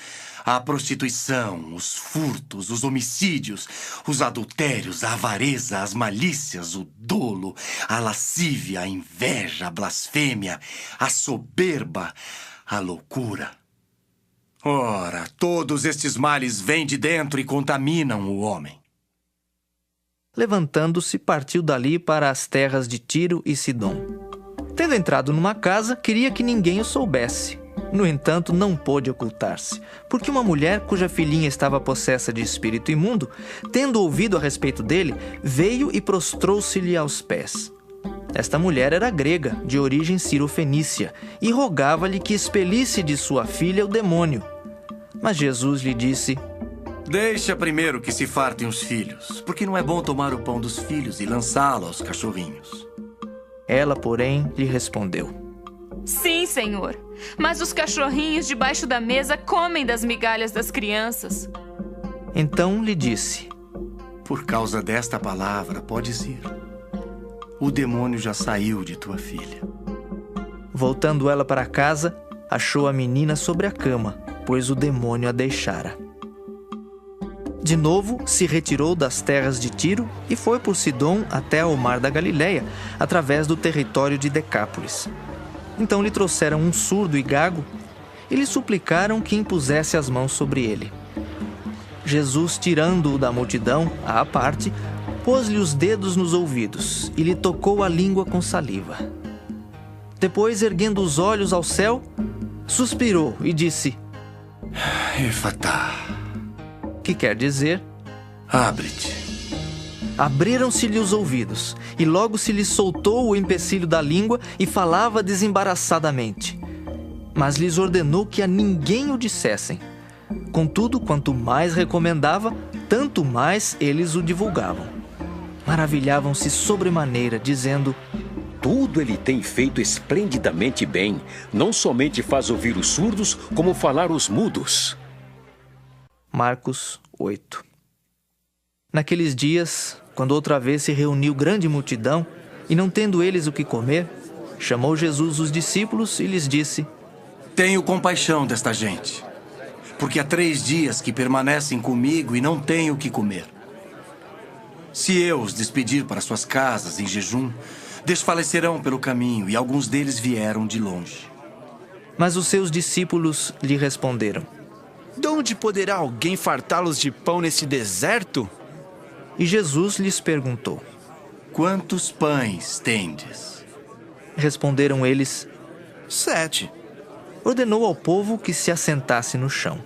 a prostituição, os furtos, os homicídios, os adultérios, a avareza, as malícias, o dolo, a lascívia, a inveja, a blasfêmia, a soberba, a loucura. Ora, todos estes males vêm de dentro e contaminam o homem. Levantando-se, partiu dali para as terras de Tiro e Sidom. Tendo entrado numa casa, queria que ninguém o soubesse. No entanto, não pôde ocultar-se, porque uma mulher cuja filhinha estava possessa de espírito imundo, tendo ouvido a respeito dele, veio e prostrou-se-lhe aos pés. Esta mulher era grega, de origem cirofenícia, e rogava-lhe que expelisse de sua filha o demônio. Mas Jesus lhe disse: deixa primeiro que se fartem os filhos, porque não é bom tomar o pão dos filhos e lançá-lo aos cachorrinhos. Ela, porém, lhe respondeu: sim, Senhor, mas os cachorrinhos debaixo da mesa comem das migalhas das crianças. Então lhe disse: por causa desta palavra podes ir. O demônio já saiu de tua filha. Voltando ela para casa, achou a menina sobre a cama, pois o demônio a deixara. De novo, se retirou das terras de Tiro e foi por Sidom até ao mar da Galileia, através do território de Decápolis. Então lhe trouxeram um surdo e gago e lhe suplicaram que impusesse as mãos sobre ele. Jesus, tirando-o da multidão, à parte, pôs-lhe os dedos nos ouvidos e lhe tocou a língua com saliva. Depois, erguendo os olhos ao céu, suspirou e disse: Efatá, que quer dizer: abre-te. Abriram-se-lhe os ouvidos, e logo se lhe soltou o empecilho da língua e falava desembaraçadamente. Mas lhes ordenou que a ninguém o dissessem. Contudo, quanto mais recomendava, tanto mais eles o divulgavam. Maravilhavam-se sobremaneira, dizendo: tudo ele tem feito esplendidamente bem. Não somente faz ouvir os surdos, como falar os mudos. Marcos 8. Naqueles dias, quando outra vez se reuniu grande multidão, e não tendo eles o que comer, chamou Jesus os discípulos e lhes disse: tenho compaixão desta gente, porque há 3 dias que permanecem comigo e não têm o que comer. Se eu os despedir para suas casas em jejum, desfalecerão pelo caminho, e alguns deles vieram de longe. Mas os seus discípulos lhe responderam: de onde poderá alguém fartá-los de pão nesse deserto? E Jesus lhes perguntou: quantos pães tendes? Responderam eles: 7. Ordenou ao povo que se assentasse no chão.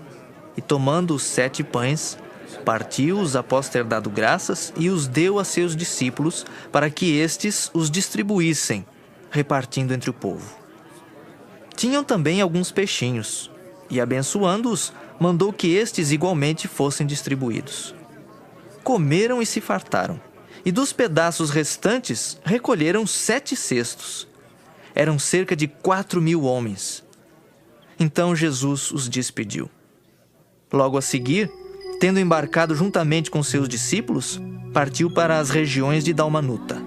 E tomando os 7 pães, partiu-os após ter dado graças e os deu a seus discípulos para que estes os distribuíssem, repartindo entre o povo. Tinham também alguns peixinhos, e abençoando-os, mandou que estes igualmente fossem distribuídos. Comeram e se fartaram, e dos pedaços restantes recolheram 7 cestos. Eram cerca de 4.000 homens. Então Jesus os despediu. Logo a seguir, tendo embarcado juntamente com seus discípulos, partiu para as regiões de Dalmanuta.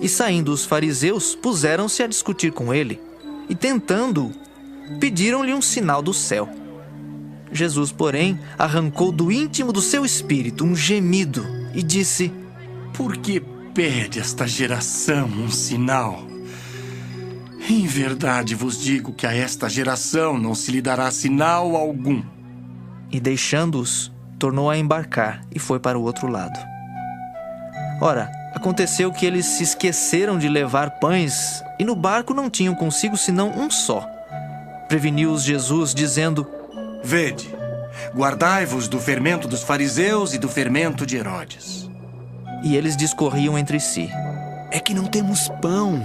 E saindo os fariseus, puseram-se a discutir com ele, e tentando-o, pediram-lhe um sinal do céu. Jesus, porém, arrancou do íntimo do seu espírito um gemido e disse: Por que pede esta geração um sinal? Em verdade vos digo que a esta geração não se lhe dará sinal algum. E deixando-os, tornou a embarcar e foi para o outro lado. Ora, aconteceu que eles se esqueceram de levar pães e no barco não tinham consigo senão um só. Preveniu-os Jesus, dizendo: Vede, guardai-vos do fermento dos fariseus e do fermento de Herodes. E eles discorriam entre si: É que não temos pão.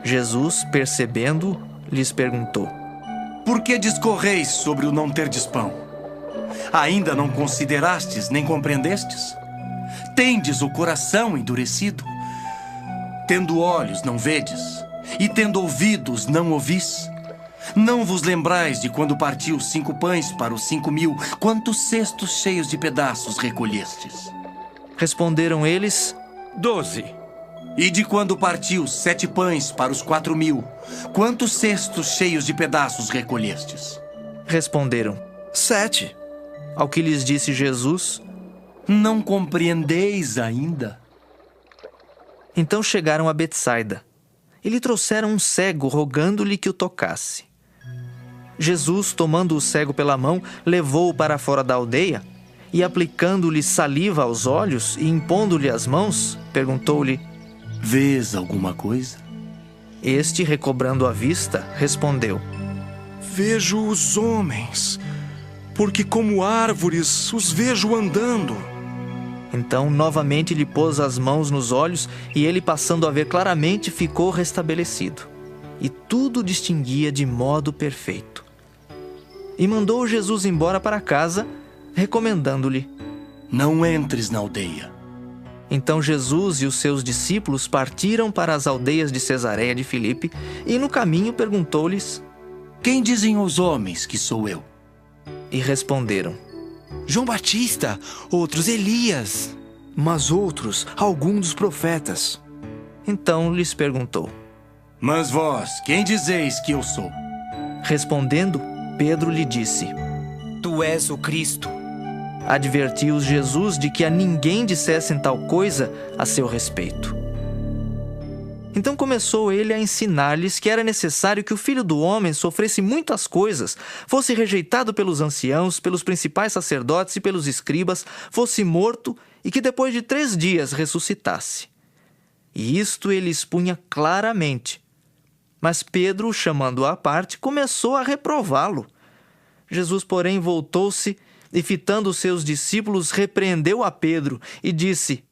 Jesus, percebendo, lhes perguntou: Por que discorreis sobre o não terdes pão? Ainda não considerastes nem compreendestes? Tendes o coração endurecido? Tendo olhos, não vedes? E tendo ouvidos, não ouvis? Não vos lembrais de quando partiu 5 pães para os 5.000, quantos cestos cheios de pedaços recolhestes? Responderam eles: 12. E de quando partiu 7 pães para os 4.000, quantos cestos cheios de pedaços recolhestes? Responderam: 7. Ao que lhes disse Jesus: Não compreendeis ainda? Então chegaram a Betsaida e lhe trouxeram um cego, rogando-lhe que o tocasse. Jesus, tomando o cego pela mão, levou-o para fora da aldeia e, aplicando-lhe saliva aos olhos e impondo-lhe as mãos, perguntou-lhe: Vês alguma coisa? Este, recobrando a vista, respondeu: Vejo os homens, porque como árvores os vejo andando. Então, novamente lhe pôs as mãos nos olhos e ele, passando a ver claramente, ficou restabelecido. E tudo distinguia de modo perfeito. E mandou Jesus embora para casa, recomendando-lhe: Não entres na aldeia. Então Jesus e os seus discípulos partiram para as aldeias de Cesareia de Filipe e no caminho perguntou-lhes: Quem dizem os homens que sou eu? E responderam: João Batista, outros Elias, mas outros algum dos profetas. Então lhes perguntou: Mas vós, quem dizeis que eu sou? Respondendo, Pedro lhe disse: Tu és o Cristo. Advertiu-os Jesus de que a ninguém dissessem tal coisa a seu respeito. Então começou ele a ensinar-lhes que era necessário que o Filho do Homem sofresse muitas coisas, fosse rejeitado pelos anciãos, pelos principais sacerdotes e pelos escribas, fosse morto e que depois de 3 dias ressuscitasse. E isto ele expunha claramente. Mas Pedro, chamando-o à parte, começou a reprová-lo. Jesus, porém, voltou-se e, fitando os seus discípulos, repreendeu a Pedro e disse: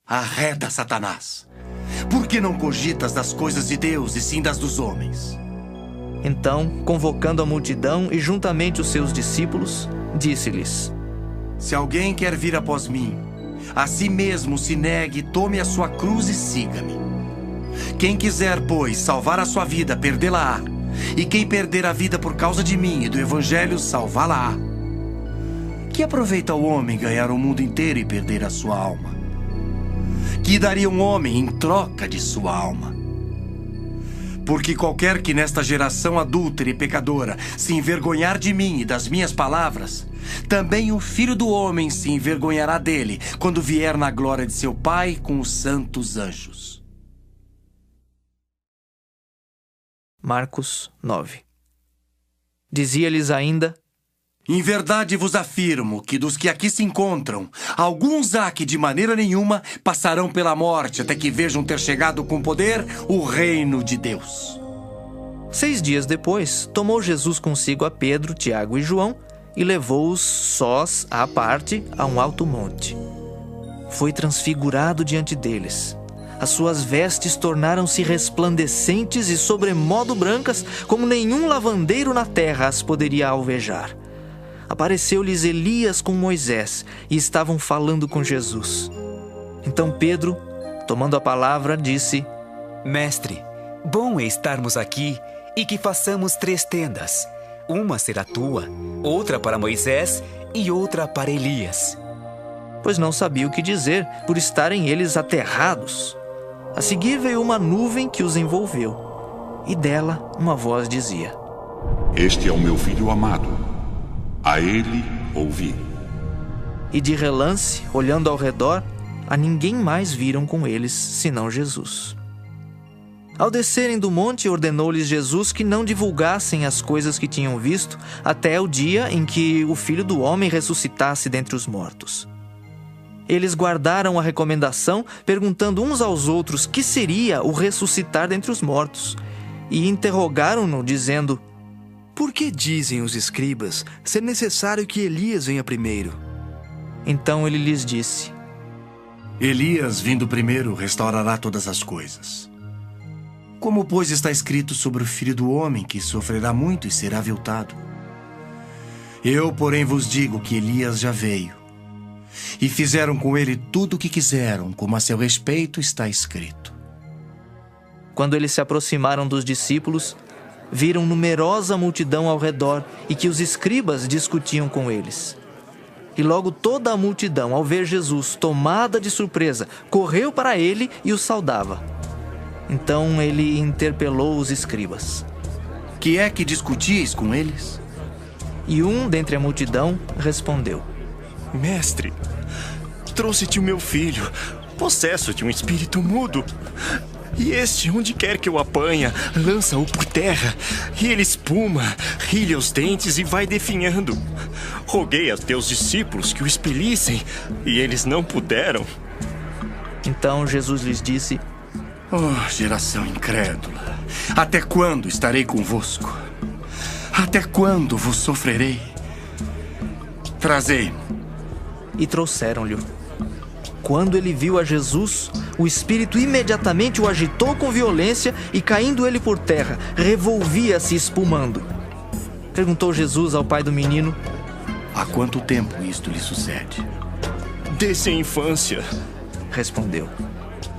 Arreda, Satanás! Por que não cogitas das coisas de Deus e sim das dos homens? Então, convocando a multidão e juntamente os seus discípulos, disse-lhes: Se alguém quer vir após mim, a si mesmo se negue, tome a sua cruz e siga-me. Quem quiser, pois, salvar a sua vida, perdê-la-á. E quem perder a vida por causa de mim e do Evangelho, salvá-la-á. Que aproveita o homem ganhar o mundo inteiro e perder a sua alma? Que daria um homem em troca de sua alma? Porque qualquer que nesta geração adúltera e pecadora se envergonhar de mim e das minhas palavras, também o Filho do Homem se envergonhará dele, quando vier na glória de seu Pai com os santos anjos. Marcos 9. Dizia-lhes ainda: Em verdade vos afirmo que dos que aqui se encontram, alguns há que de maneira nenhuma passarão pela morte até que vejam ter chegado com poder o reino de Deus. 6 dias depois, tomou Jesus consigo a Pedro, Tiago e João e levou-os sós à parte a um alto monte. Foi transfigurado diante deles. As suas vestes tornaram-se resplandecentes e sobremodo brancas, como nenhum lavandeiro na terra as poderia alvejar. Apareceu-lhes Elias com Moisés e estavam falando com Jesus. Então Pedro, tomando a palavra, disse: Mestre, bom é estarmos aqui e que façamos 3 tendas. Uma será tua, outra para Moisés e outra para Elias. Pois não sabia o que dizer, por estarem eles aterrados. A seguir veio uma nuvem que os envolveu, e dela uma voz dizia: Este é o meu filho amado. A ele ouvi. E de relance, olhando ao redor, a ninguém mais viram com eles, senão Jesus. Ao descerem do monte, ordenou-lhes Jesus que não divulgassem as coisas que tinham visto até o dia em que o Filho do Homem ressuscitasse dentre os mortos. Eles guardaram a recomendação, perguntando uns aos outros que seria o ressuscitar dentre os mortos, e interrogaram-no, dizendo: Por que dizem os escribas ser necessário que Elias venha primeiro? Então ele lhes disse: Elias, vindo primeiro, restaurará todas as coisas. Como, pois, está escrito sobre o Filho do Homem, que sofrerá muito e será aviltado? Eu, porém, vos digo que Elias já veio, e fizeram com ele tudo o que quiseram, como a seu respeito está escrito. Quando eles se aproximaram dos discípulos, viram numerosa multidão ao redor e que os escribas discutiam com eles. E logo toda a multidão, ao ver Jesus, tomada de surpresa, correu para ele e o saudava. Então ele interpelou os escribas: Que é que discutis com eles? E um dentre a multidão respondeu: Mestre, trouxe-te o meu filho, possesso de um espírito mudo. E este, onde quer que o apanha, lança-o por terra, e ele espuma, rilha os dentes e vai definhando. Roguei a teus discípulos que o expelissem, e eles não puderam. Então Jesus lhes disse: Oh, geração incrédula, até quando estarei convosco? Até quando vos sofrerei? Trazei-mo. E trouxeram-lhe. Quando ele viu a Jesus, o espírito imediatamente o agitou com violência e, caindo ele por terra, revolvia-se espumando. Perguntou Jesus ao pai do menino: Há quanto tempo isto lhe sucede? Desde a infância, respondeu.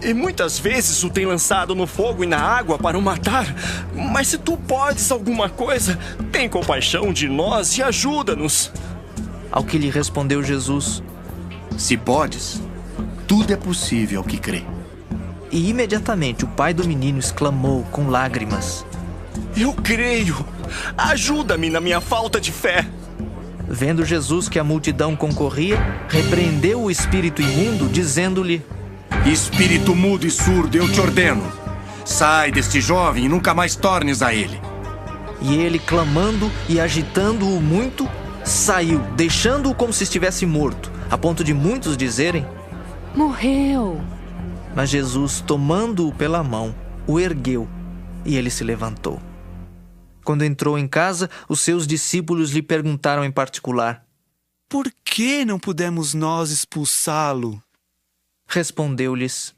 E muitas vezes o tem lançado no fogo e na água para o matar. Mas se tu podes alguma coisa, tem compaixão de nós e ajuda-nos. Ao que lhe respondeu Jesus: Se podes, tudo é possível ao que crê. E imediatamente o pai do menino exclamou com lágrimas: Eu creio! Ajuda-me na minha falta de fé! Vendo Jesus que a multidão concorria, repreendeu o espírito imundo, dizendo-lhe: Espírito mudo e surdo, eu te ordeno, sai deste jovem e nunca mais tornes a ele. E ele, clamando e agitando-o muito, saiu, deixando-o como se estivesse morto, a ponto de muitos dizerem: Morreu. Mas Jesus, tomando-o pela mão, o ergueu, e ele se levantou. Quando entrou em casa, os seus discípulos lhe perguntaram em particular: Por que não pudemos nós expulsá-lo? Respondeu-lhes: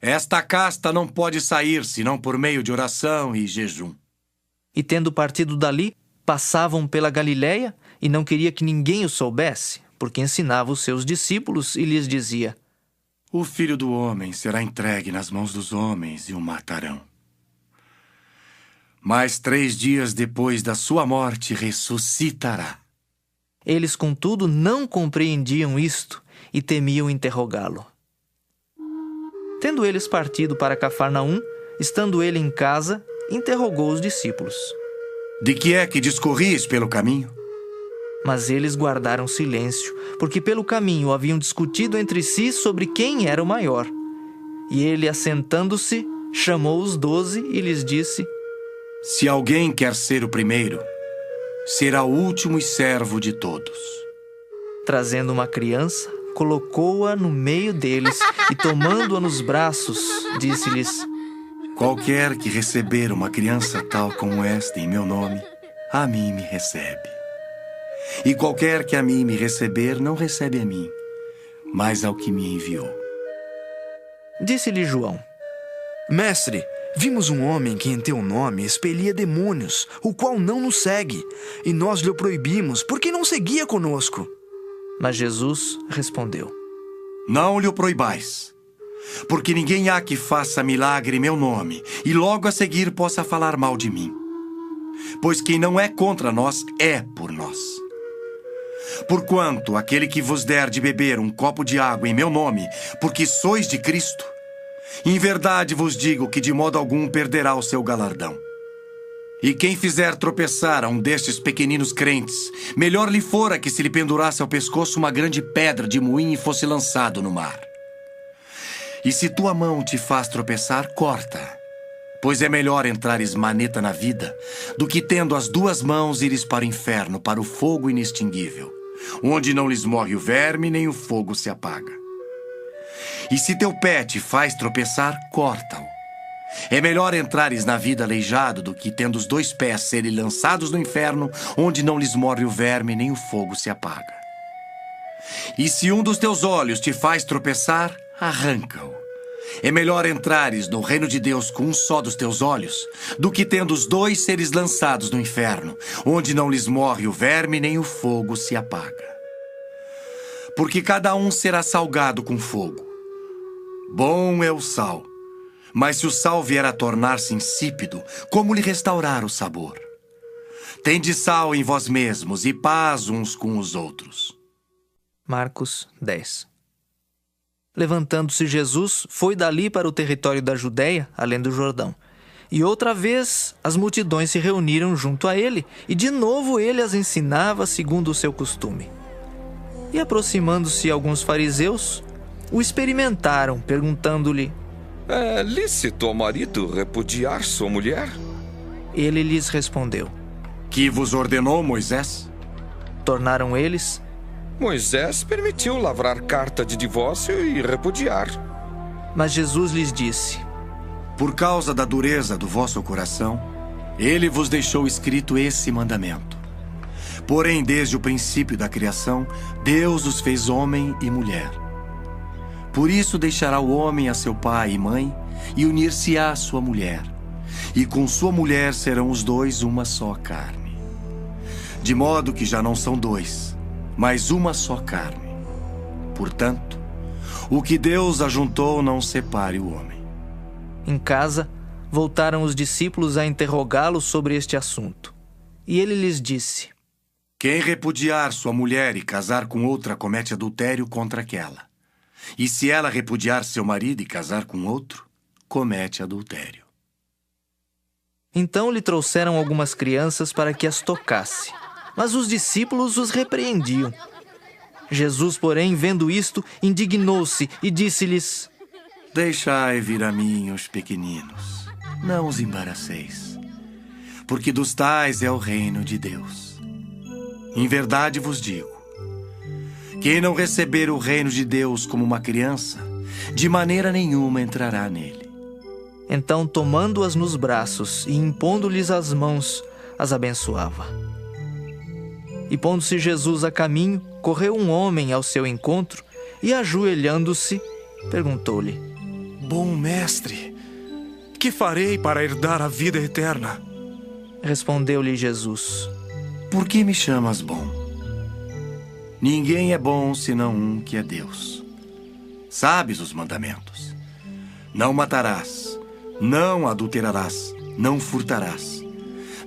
Esta casta não pode sair senão por meio de oração e jejum. E tendo partido dali, passavam pela Galiléia, e não queria que ninguém o soubesse, porque ensinava os seus discípulos e lhes dizia: O Filho do Homem será entregue nas mãos dos homens e o matarão. Mas 3 dias depois da sua morte ressuscitará. Eles, contudo, não compreendiam isto e temiam interrogá-lo. Tendo eles partido para Cafarnaum, estando ele em casa, interrogou os discípulos: De que é que discorris pelo caminho? Mas eles guardaram silêncio, porque pelo caminho haviam discutido entre si sobre quem era o maior. E ele, assentando-se, chamou os 12 e lhes disse: Se alguém quer ser o primeiro, será o último e servo de todos. Trazendo uma criança, colocou-a no meio deles e, tomando-a nos braços, disse-lhes: Qualquer que receber uma criança tal como esta em meu nome, a mim me recebe. E qualquer que a mim me receber, não recebe a mim, mas ao que me enviou. Disse-lhe João: Mestre, vimos um homem que em teu nome expelia demônios, o qual não nos segue, e nós lhe proibimos, porque não seguia conosco. Mas Jesus respondeu: Não lhe proibais, porque ninguém há que faça milagre em meu nome, e logo a seguir possa falar mal de mim. Pois quem não é contra nós, é por nós. Porquanto aquele que vos der de beber um copo de água em meu nome, porque sois de Cristo, em verdade vos digo que de modo algum perderá o seu galardão. E quem fizer tropeçar a um destes pequeninos crentes, melhor lhe fora que se lhe pendurasse ao pescoço uma grande pedra de moinho e fosse lançado no mar. E se tua mão te faz tropeçar, corta. Pois é melhor entrares maneta na vida, do que tendo as duas mãos ires para o inferno, para o fogo inextinguível, onde não lhes morre o verme, nem o fogo se apaga. E se teu pé te faz tropeçar, corta-o. É melhor entrares na vida aleijado, do que tendo os 2 pés serem lançados no inferno, onde não lhes morre o verme, nem o fogo se apaga. E se um dos teus olhos te faz tropeçar, arranca-o. É melhor entrares no reino de Deus com um só dos teus olhos, do que tendo os 2 seres lançados no inferno, onde não lhes morre o verme, nem o fogo se apaga. Porque cada um será salgado com fogo. Bom é o sal, mas se o sal vier a tornar-se insípido, como lhe restaurar o sabor? Tende sal em vós mesmos e paz uns com os outros. Marcos 10. Levantando-se Jesus, foi dali para o território da Judéia, além do Jordão. E outra vez as multidões se reuniram junto a ele, e de novo ele as ensinava segundo o seu costume. E aproximando-se alguns fariseus, o experimentaram, perguntando-lhe: É lícito ao marido repudiar sua mulher? Ele lhes respondeu: Que vos ordenou Moisés? Tornaram eles: Moisés permitiu lavrar carta de divórcio e repudiar. Mas Jesus lhes disse: Por causa da dureza do vosso coração, ele vos deixou escrito esse mandamento. Porém, desde o princípio da criação, Deus os fez homem e mulher. Por isso deixará o homem a seu pai e mãe, e unir-se-á à sua mulher. E com sua mulher serão os 2 uma só carne. De modo que já não são 2, mas uma só carne. Portanto, o que Deus ajuntou não separe o homem. Em casa, voltaram os discípulos a interrogá-lo sobre este assunto. E ele lhes disse: Quem repudiar sua mulher e casar com outra comete adultério contra aquela. E se ela repudiar seu marido e casar com outro, comete adultério. Então lhe trouxeram algumas crianças para que as tocasse, mas os discípulos os repreendiam. Jesus, porém, vendo isto, indignou-se e disse-lhes: Deixai vir a mim os pequeninos, não os embaraceis, porque dos tais é o reino de Deus. Em verdade vos digo, quem não receber o reino de Deus como uma criança, de maneira nenhuma entrará nele. Então, tomando-as nos braços e impondo-lhes as mãos, as abençoava. E pondo-se Jesus a caminho, correu um homem ao seu encontro e, ajoelhando-se, perguntou-lhe: Bom mestre, que farei para herdar a vida eterna? Respondeu-lhe Jesus: Por que me chamas bom? Ninguém é bom senão um que é Deus. Sabes os mandamentos: não matarás, não adulterarás, não furtarás,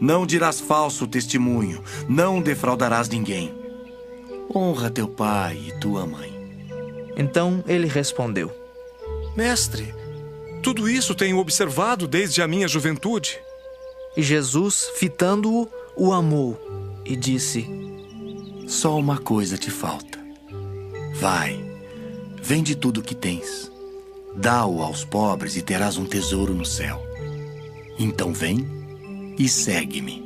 não dirás falso testemunho, não defraudarás ninguém. Honra teu pai e tua mãe. Então ele respondeu: Mestre, tudo isso tenho observado desde a minha juventude. E Jesus, fitando-o, o amou e disse: Só uma coisa te falta. Vai, vende tudo o que tens, dá-o aos pobres e terás um tesouro no céu. Então vem e segue-me.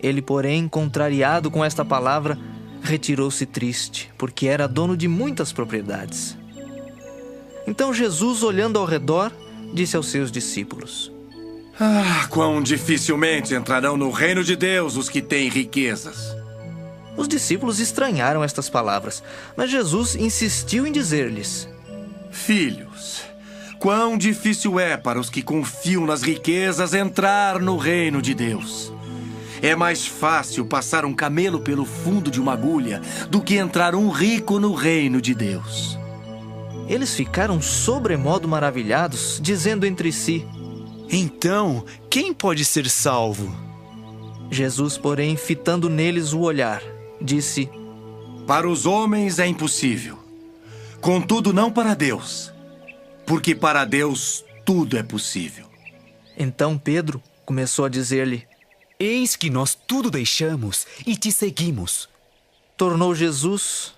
Ele, porém, contrariado com esta palavra, retirou-se triste, porque era dono de muitas propriedades. Então Jesus, olhando ao redor, disse aos seus discípulos: Quão dificilmente entrarão no reino de Deus os que têm riquezas. Os discípulos estranharam estas palavras, mas Jesus insistiu em dizer-lhes: Filhos, quão difícil é para os que confiam nas riquezas entrar no reino de Deus. É mais fácil passar um camelo pelo fundo de uma agulha do que entrar um rico no reino de Deus. Eles ficaram sobremodo maravilhados, dizendo entre si: Então, quem pode ser salvo? Jesus, porém, fitando neles o olhar, disse: Para os homens é impossível, contudo não para Deus, porque para Deus tudo é possível. Então Pedro começou a dizer-lhe: Eis que nós tudo deixamos e te seguimos. Tornou Jesus: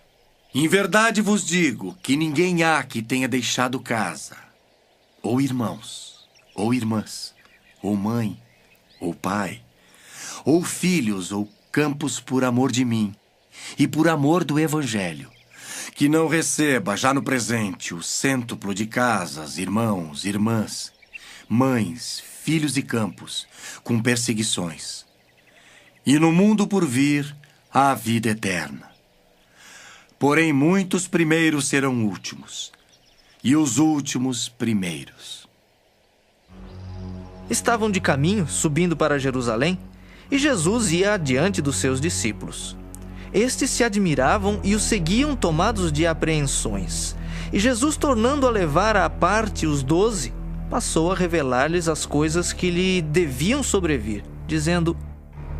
Em verdade vos digo que ninguém há que tenha deixado casa, ou irmãos, ou irmãs, ou mãe, ou pai, ou filhos, ou campos por amor de mim e por amor do Evangelho, que não receba já no presente o cêntuplo de casas, irmãos, irmãs, mães, filhos e campos, com perseguições. E no mundo por vir, a vida eterna. Porém, muitos primeiros serão últimos, e os últimos primeiros. Estavam de caminho, subindo para Jerusalém, e Jesus ia adiante dos seus discípulos. Estes se admiravam e o seguiam tomados de apreensões. E Jesus, tornando a levar à parte os 12, passou a revelar-lhes as coisas que lhe deviam sobrevir, dizendo: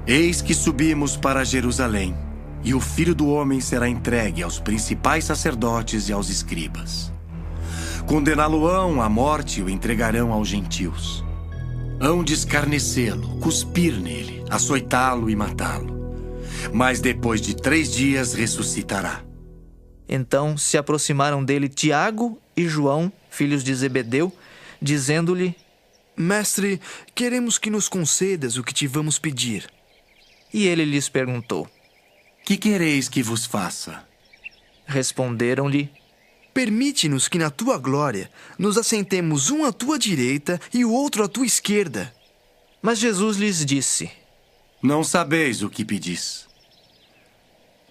Eis que subimos para Jerusalém, e o Filho do Homem será entregue aos principais sacerdotes e aos escribas. Condená-lo-ão à morte e o entregarão aos gentios. Hão de escarnecê-lo, cuspir nele, açoitá-lo e matá-lo. Mas depois de 3 dias ressuscitará. Então se aproximaram dele Tiago e João, filhos de Zebedeu, dizendo-lhe: Mestre, queremos que nos concedas o que te vamos pedir. E ele lhes perguntou: Que quereis que vos faça? Responderam-lhe: Permite-nos que na tua glória nos assentemos um à tua direita e o outro à tua esquerda. Mas Jesus lhes disse: Não sabeis o que pedis.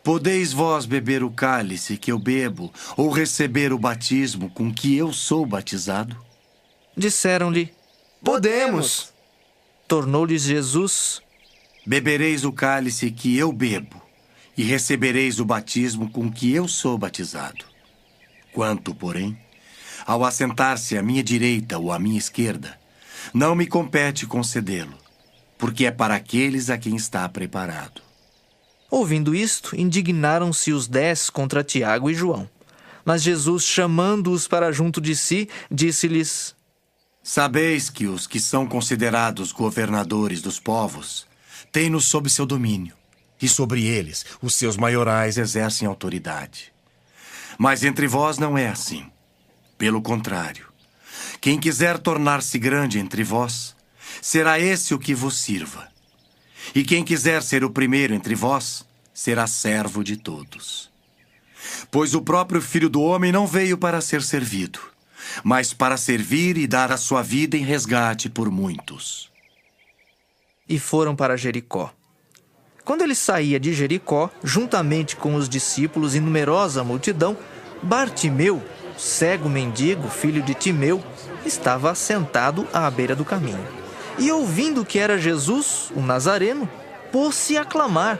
Podeis vós beber o cálice que eu bebo, ou receber o batismo com que eu sou batizado? Disseram-lhe: Podemos. Tornou-lhes Jesus: Bebereis o cálice que eu bebo, e recebereis o batismo com que eu sou batizado. Quanto, porém, ao assentar-se à minha direita ou à minha esquerda, não me compete concedê-lo, porque é para aqueles a quem está preparado. Ouvindo isto, indignaram-se os 10 contra Tiago e João. Mas Jesus, chamando-os para junto de si, disse-lhes: Sabeis que os que são considerados governadores dos povos têm-nos sob seu domínio, e sobre eles os seus maiorais exercem autoridade. Mas entre vós não é assim. Pelo contrário, quem quiser tornar-se grande entre vós, será esse o que vos sirva. E quem quiser ser o primeiro entre vós, será servo de todos. Pois o próprio Filho do Homem não veio para ser servido, mas para servir e dar a sua vida em resgate por muitos. E foram para Jericó. Quando ele saía de Jericó, juntamente com os discípulos e numerosa multidão, Bartimeu, cego mendigo, filho de Timeu, estava assentado à beira do caminho. E ouvindo que era Jesus, o Nazareno, pôs-se a clamar: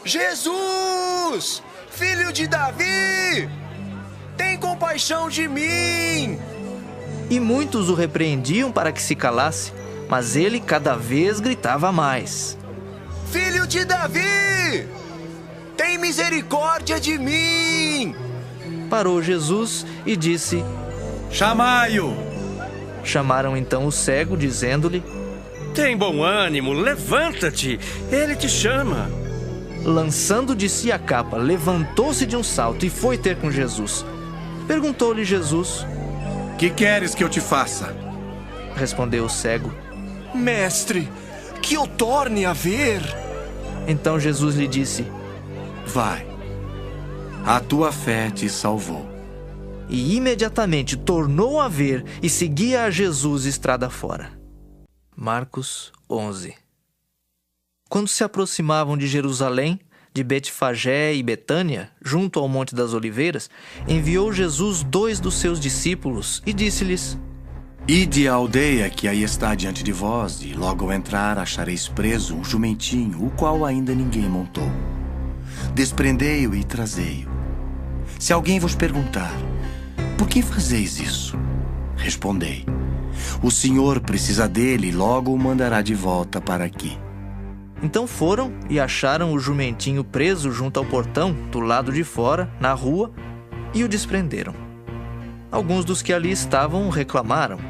Jesus, filho de Davi, tem compaixão de mim! E muitos o repreendiam para que se calasse, mas ele cada vez gritava mais: Filho de Davi, tem misericórdia de mim! Parou Jesus e disse: Chamai-o! Chamaram então o cego, dizendo-lhe: Tem bom ânimo, levanta-te, ele te chama. Lançando de si a capa, levantou-se de um salto e foi ter com Jesus. Perguntou-lhe Jesus: Que queres que eu te faça? Respondeu o cego: Mestre, que eu torne a ver. Então Jesus lhe disse: Vai, a tua fé te salvou. E imediatamente tornou a ver e seguia a Jesus estrada fora. Marcos 11. Quando se aproximavam de Jerusalém, de Betfagé e Betânia, junto ao Monte das Oliveiras, enviou Jesus 2 dos seus discípulos e disse-lhes: Ide à aldeia que aí está diante de vós, e logo ao entrar achareis preso um jumentinho, o qual ainda ninguém montou. Desprendei-o e trazei-o. Se alguém vos perguntar: Por que fazeis isso? Respondei: O Senhor precisa dele e logo o mandará de volta para aqui. Então foram e acharam o jumentinho preso junto ao portão, do lado de fora, na rua, e o desprenderam. Alguns dos que ali estavam reclamaram: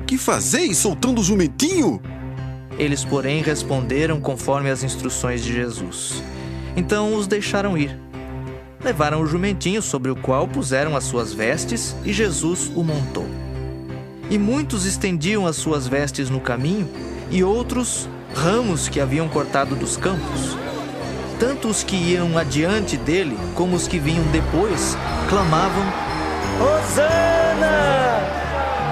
Que fazeis soltando o jumentinho? Eles, porém, responderam conforme as instruções de Jesus. Então os deixaram ir. Levaram o jumentinho sobre o qual puseram as suas vestes e Jesus o montou. E muitos estendiam as suas vestes no caminho e outros ramos que haviam cortado dos campos. Tanto os que iam adiante dele como os que vinham depois clamavam: Hosana!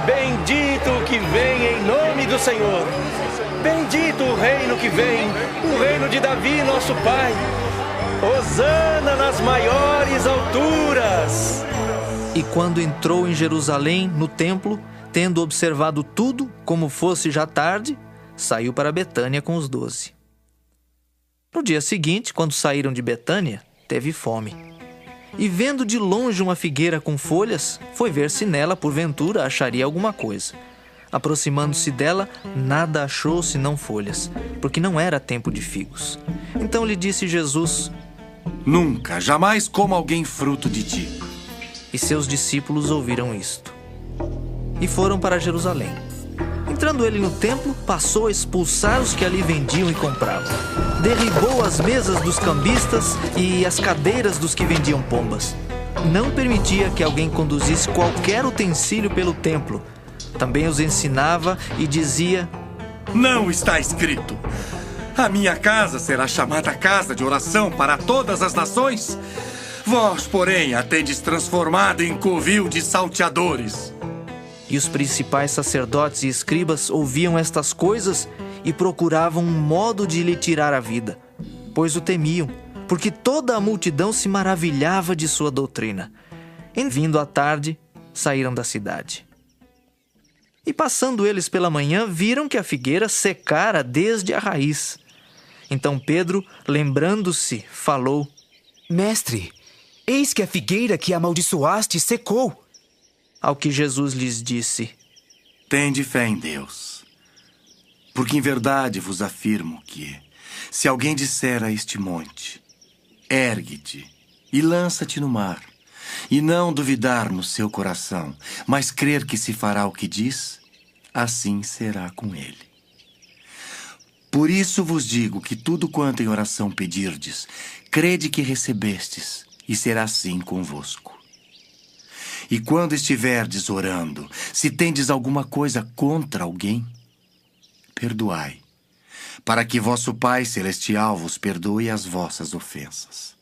Bendito o que vem em nome do Senhor! Bendito o reino que vem, o reino de Davi, nosso pai! Hosana nas maiores alturas! E quando entrou em Jerusalém, no templo, tendo observado tudo, como fosse já tarde, saiu para Betânia com os 12. No dia seguinte, quando saíram de Betânia, teve fome. E vendo de longe uma figueira com folhas, foi ver se nela, porventura, acharia alguma coisa. Aproximando-se dela, nada achou senão folhas, porque não era tempo de figos. Então lhe disse Jesus: Nunca, jamais coma alguém fruto de ti. E seus discípulos ouviram isto. E foram para Jerusalém. Entrando ele no templo, passou a expulsar os que ali vendiam e compravam. Derribou as mesas dos cambistas e as cadeiras dos que vendiam pombas. Não permitia que alguém conduzisse qualquer utensílio pelo templo. Também os ensinava e dizia: Não está escrito: a minha casa será chamada casa de oração para todas as nações? Vós, porém, a tendes transformado em covil de salteadores. E os principais sacerdotes e escribas ouviam estas coisas e procuravam um modo de lhe tirar a vida, pois o temiam, porque toda a multidão se maravilhava de sua doutrina. Em vindo à tarde, saíram da cidade. E passando eles pela manhã, viram que a figueira secara desde a raiz. Então Pedro, lembrando-se, falou: Mestre, eis que a figueira que amaldiçoaste secou. Ao que Jesus lhes disse: Tende fé em Deus, porque em verdade vos afirmo que, se alguém disser a este monte: ergue-te e lança-te no mar, e não duvidar no seu coração, mas crer que se fará o que diz, assim será com ele. Por isso vos digo que tudo quanto em oração pedirdes, crede que recebestes, e será assim convosco. E quando estiverdes orando, se tendes alguma coisa contra alguém, perdoai, para que vosso Pai Celestial vos perdoe as vossas ofensas.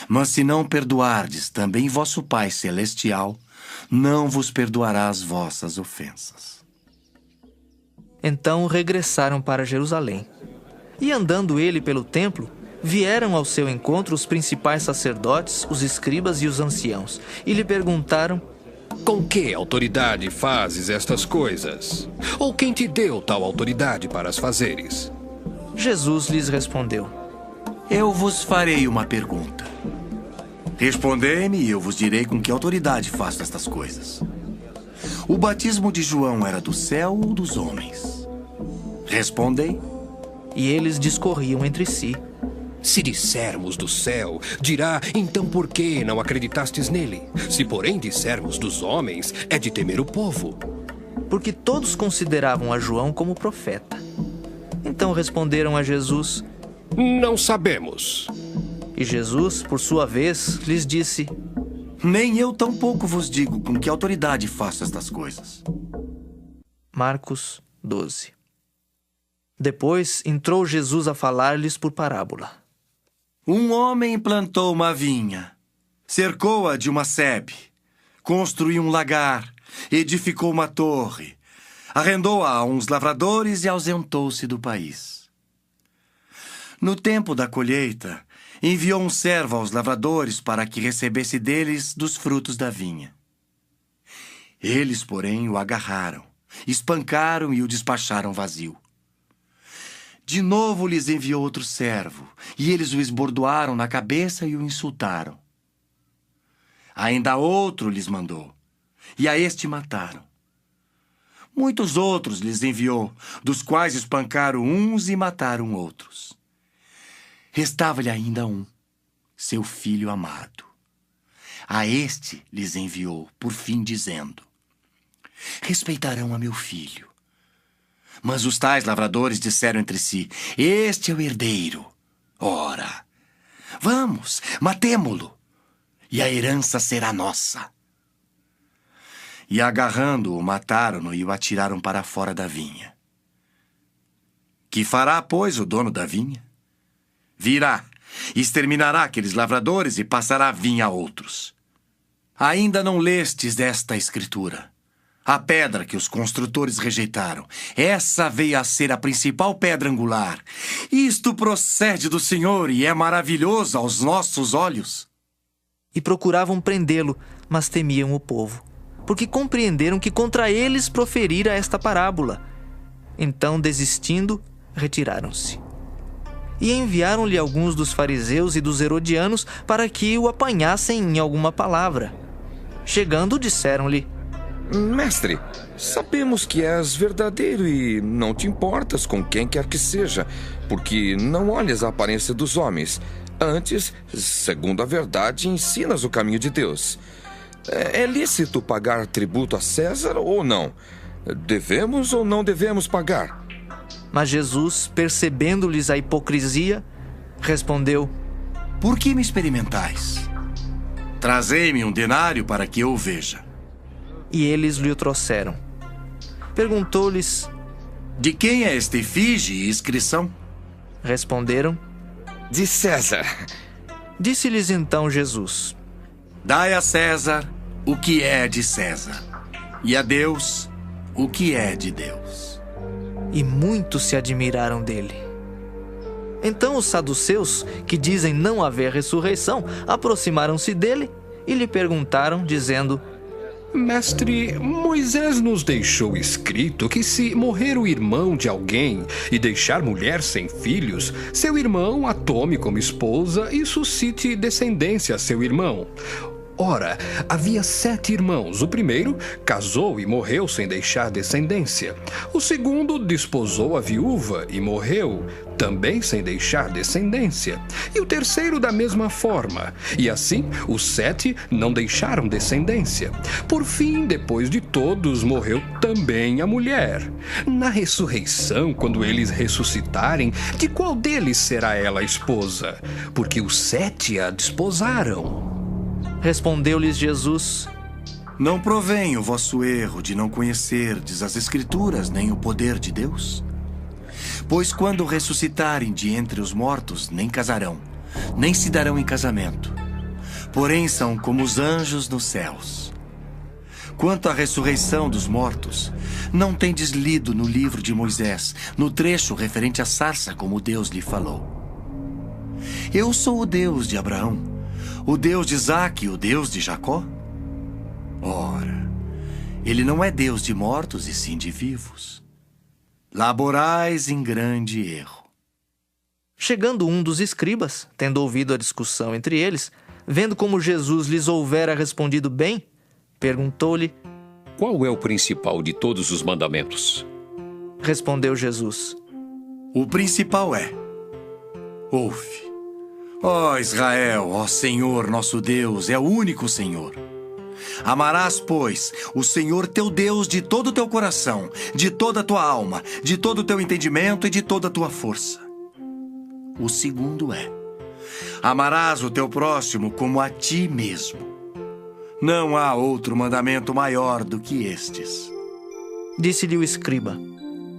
Mas se não perdoardes, também vosso Pai Celestial não vos perdoará as vossas ofensas. Então regressaram para Jerusalém. E andando ele pelo templo, vieram ao seu encontro os principais sacerdotes, os escribas e os anciãos, e lhe perguntaram: Com que autoridade fazes estas coisas? Ou quem te deu tal autoridade para as fazeres? Jesus lhes respondeu: Eu vos farei uma pergunta. Respondei-me e eu vos direi com que autoridade faço estas coisas. O batismo de João era do céu ou dos homens? Respondei. E eles discorriam entre si. Se dissermos do céu, dirá: então por que não acreditastes nele? Se porém dissermos dos homens, é de temer o povo. Porque todos consideravam a João como profeta. Então responderam a Jesus: Não sabemos. E Jesus, por sua vez, lhes disse: Nem eu tampouco vos digo com que autoridade faço estas coisas. Marcos 12. Depois entrou Jesus a falar-lhes por parábola. Um homem plantou uma vinha, cercou-a de uma sebe, construiu um lagar, edificou uma torre, arrendou-a a uns lavradores e ausentou-se do país. No tempo da colheita, enviou um servo aos lavradores para que recebesse deles dos frutos da vinha. Eles, porém, o agarraram, espancaram e o despacharam vazio. De novo lhes enviou outro servo, e eles o esbordoaram na cabeça e o insultaram. Ainda outro lhes mandou, e a este mataram. Muitos outros lhes enviou, dos quais espancaram uns e mataram outros. Restava-lhe ainda um, seu filho amado. A este lhes enviou, por fim, dizendo: respeitarão a meu filho. Mas os tais lavradores disseram entre si: este é o herdeiro. Ora, vamos, matemo-lo, e a herança será nossa. E agarrando-o, mataram-no e o atiraram para fora da vinha. Que fará, pois, o dono da vinha? Virá, exterminará aqueles lavradores e passará a vinha a outros. Ainda não lestes desta escritura? A pedra que os construtores rejeitaram, essa veio a ser a principal pedra angular. Isto procede do Senhor e é maravilhoso aos nossos olhos. E procuravam prendê-lo, mas temiam o povo, porque compreenderam que contra eles proferira esta parábola. Então, desistindo, retiraram-se. E enviaram-lhe alguns dos fariseus e dos herodianos para que o apanhassem em alguma palavra. Chegando, disseram-lhe: Mestre, sabemos que és verdadeiro e não te importas com quem quer que seja, porque não olhas a aparência dos homens. Antes, segundo a verdade, ensinas o caminho de Deus. É lícito pagar tributo a César ou não? Devemos ou não devemos pagar? Mas Jesus, percebendo-lhes a hipocrisia, respondeu: Por que me experimentais? Trazei-me um denário para que eu o veja. E eles lhe o trouxeram. Perguntou-lhes: De quem é esta efígie e inscrição? Responderam: De César. Disse-lhes então Jesus: Dai a César o que é de César, e a Deus o que é de Deus. E muitos se admiraram dele. Então os saduceus, que dizem não haver ressurreição, aproximaram-se dele e lhe perguntaram, dizendo: Mestre, Moisés nos deixou escrito que se morrer o irmão de alguém e deixar mulher sem filhos, seu irmão a tome como esposa e suscite descendência a seu irmão. Ora, havia 7 irmãos. O primeiro casou e morreu sem deixar descendência. O segundo desposou a viúva e morreu, também sem deixar descendência. E o terceiro da mesma forma. E assim, os 7 não deixaram descendência. Por fim, depois de todos, morreu também a mulher. Na ressurreição, quando eles ressuscitarem, de qual deles será ela a esposa? Porque os 7 a desposaram. Respondeu-lhes Jesus: Não provém o vosso erro de não conhecerdes as Escrituras nem o poder de Deus? Pois quando ressuscitarem de entre os mortos, nem casarão, nem se darão em casamento. Porém são como os anjos nos céus. Quanto à ressurreição dos mortos, não tendes lido no livro de Moisés, no trecho referente à sarça, como Deus lhe falou? Eu sou o Deus de Abraão, o Deus de Isaque e o Deus de Jacó? Ora, ele não é Deus de mortos e sim de vivos. Laborais em grande erro. Chegando um dos escribas, tendo ouvido a discussão entre eles, vendo como Jesus lhes houvera respondido bem, perguntou-lhe: Qual é o principal de todos os mandamentos? Respondeu Jesus: O principal é: ouve. Ó Israel, ó Senhor nosso Deus, é o único Senhor. Amarás, pois, o Senhor teu Deus de todo o teu coração, de toda a tua alma, de todo o teu entendimento e de toda a tua força. O segundo é: amarás o teu próximo como a ti mesmo. Não há outro mandamento maior do que estes. Disse-lhe o escriba: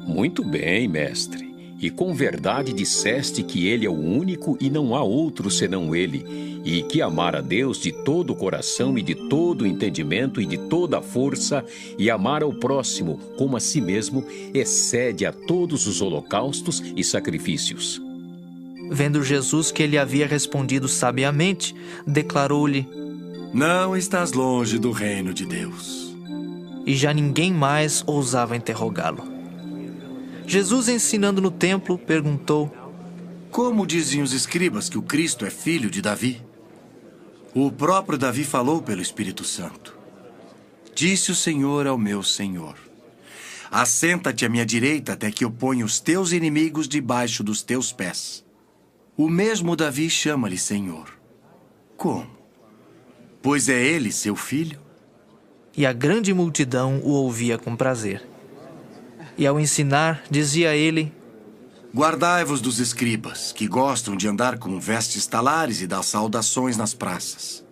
Muito bem, mestre. E com verdade disseste que ele é o único e não há outro senão ele, e que amar a Deus de todo o coração e de todo o entendimento e de toda a força, e amar ao próximo como a si mesmo, excede a todos os holocaustos e sacrifícios. Vendo Jesus que ele havia respondido sabiamente, declarou-lhe: Não estás longe do reino de Deus. E já ninguém mais ousava interrogá-lo. Jesus, ensinando no templo, perguntou: Como dizem os escribas que o Cristo é filho de Davi? O próprio Davi falou pelo Espírito Santo. Disse o Senhor ao meu Senhor: Assenta-te à minha direita até que eu ponha os teus inimigos debaixo dos teus pés. O mesmo Davi chama-lhe Senhor. Como? Pois é ele seu filho? E a grande multidão o ouvia com prazer. E ao ensinar, dizia ele: Guardai-vos dos escribas, que gostam de andar com vestes talares e das saudações nas praças,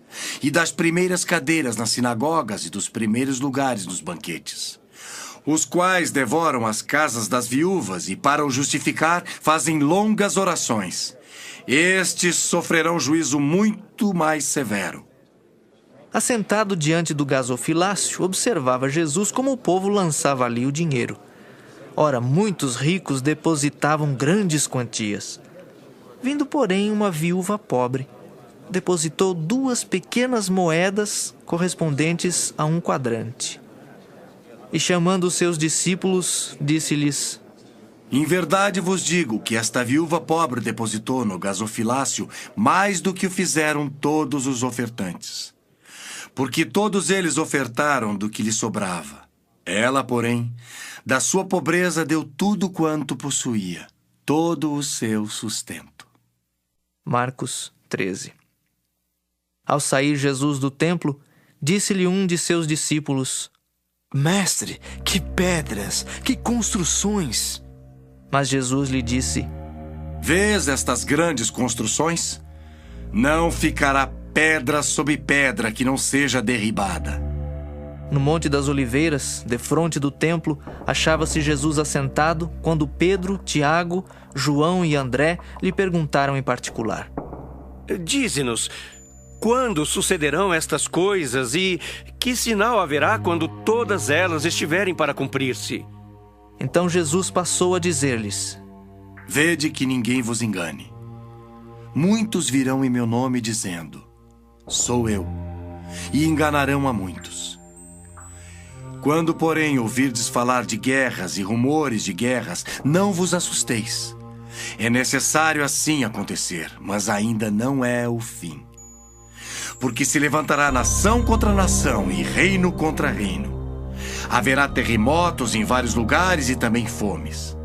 e das primeiras cadeiras nas sinagogas e dos primeiros lugares nos banquetes, os quais devoram as casas das viúvas e, para o justificar, fazem longas orações. Estes sofrerão juízo muito mais severo. Assentado diante do gasofilácio, observava Jesus como o povo lançava ali o dinheiro. Ora, muitos ricos depositavam grandes quantias. Vindo, porém, uma viúva pobre, depositou 2 pequenas moedas correspondentes a 1 quadrante. E chamando os seus discípulos, disse-lhes: Em verdade vos digo que esta viúva pobre depositou no gasofilácio mais do que o fizeram todos os ofertantes. Porque todos eles ofertaram do que lhe sobrava. Ela, porém, da sua pobreza deu tudo quanto possuía, todo o seu sustento. Marcos 13. Ao sair Jesus do templo, disse-lhe um de seus discípulos: Mestre, que pedras, que construções! Mas Jesus lhe disse: Vês estas grandes construções? Não ficará pedra sobre pedra que não seja derribada. No Monte das Oliveiras, defronte do templo, achava-se Jesus assentado, quando Pedro, Tiago, João e André lhe perguntaram em particular: Dize-nos, quando sucederão estas coisas e que sinal haverá quando todas elas estiverem para cumprir-se? Então Jesus passou a dizer-lhes: Vede que ninguém vos engane. Muitos virão em meu nome dizendo: Sou eu, e enganarão a muitos. Quando, porém, ouvirdes falar de guerras e rumores de guerras, não vos assusteis. É necessário assim acontecer, mas ainda não é o fim. Porque se levantará nação contra nação e reino contra reino. Haverá terremotos em vários lugares e também fomes.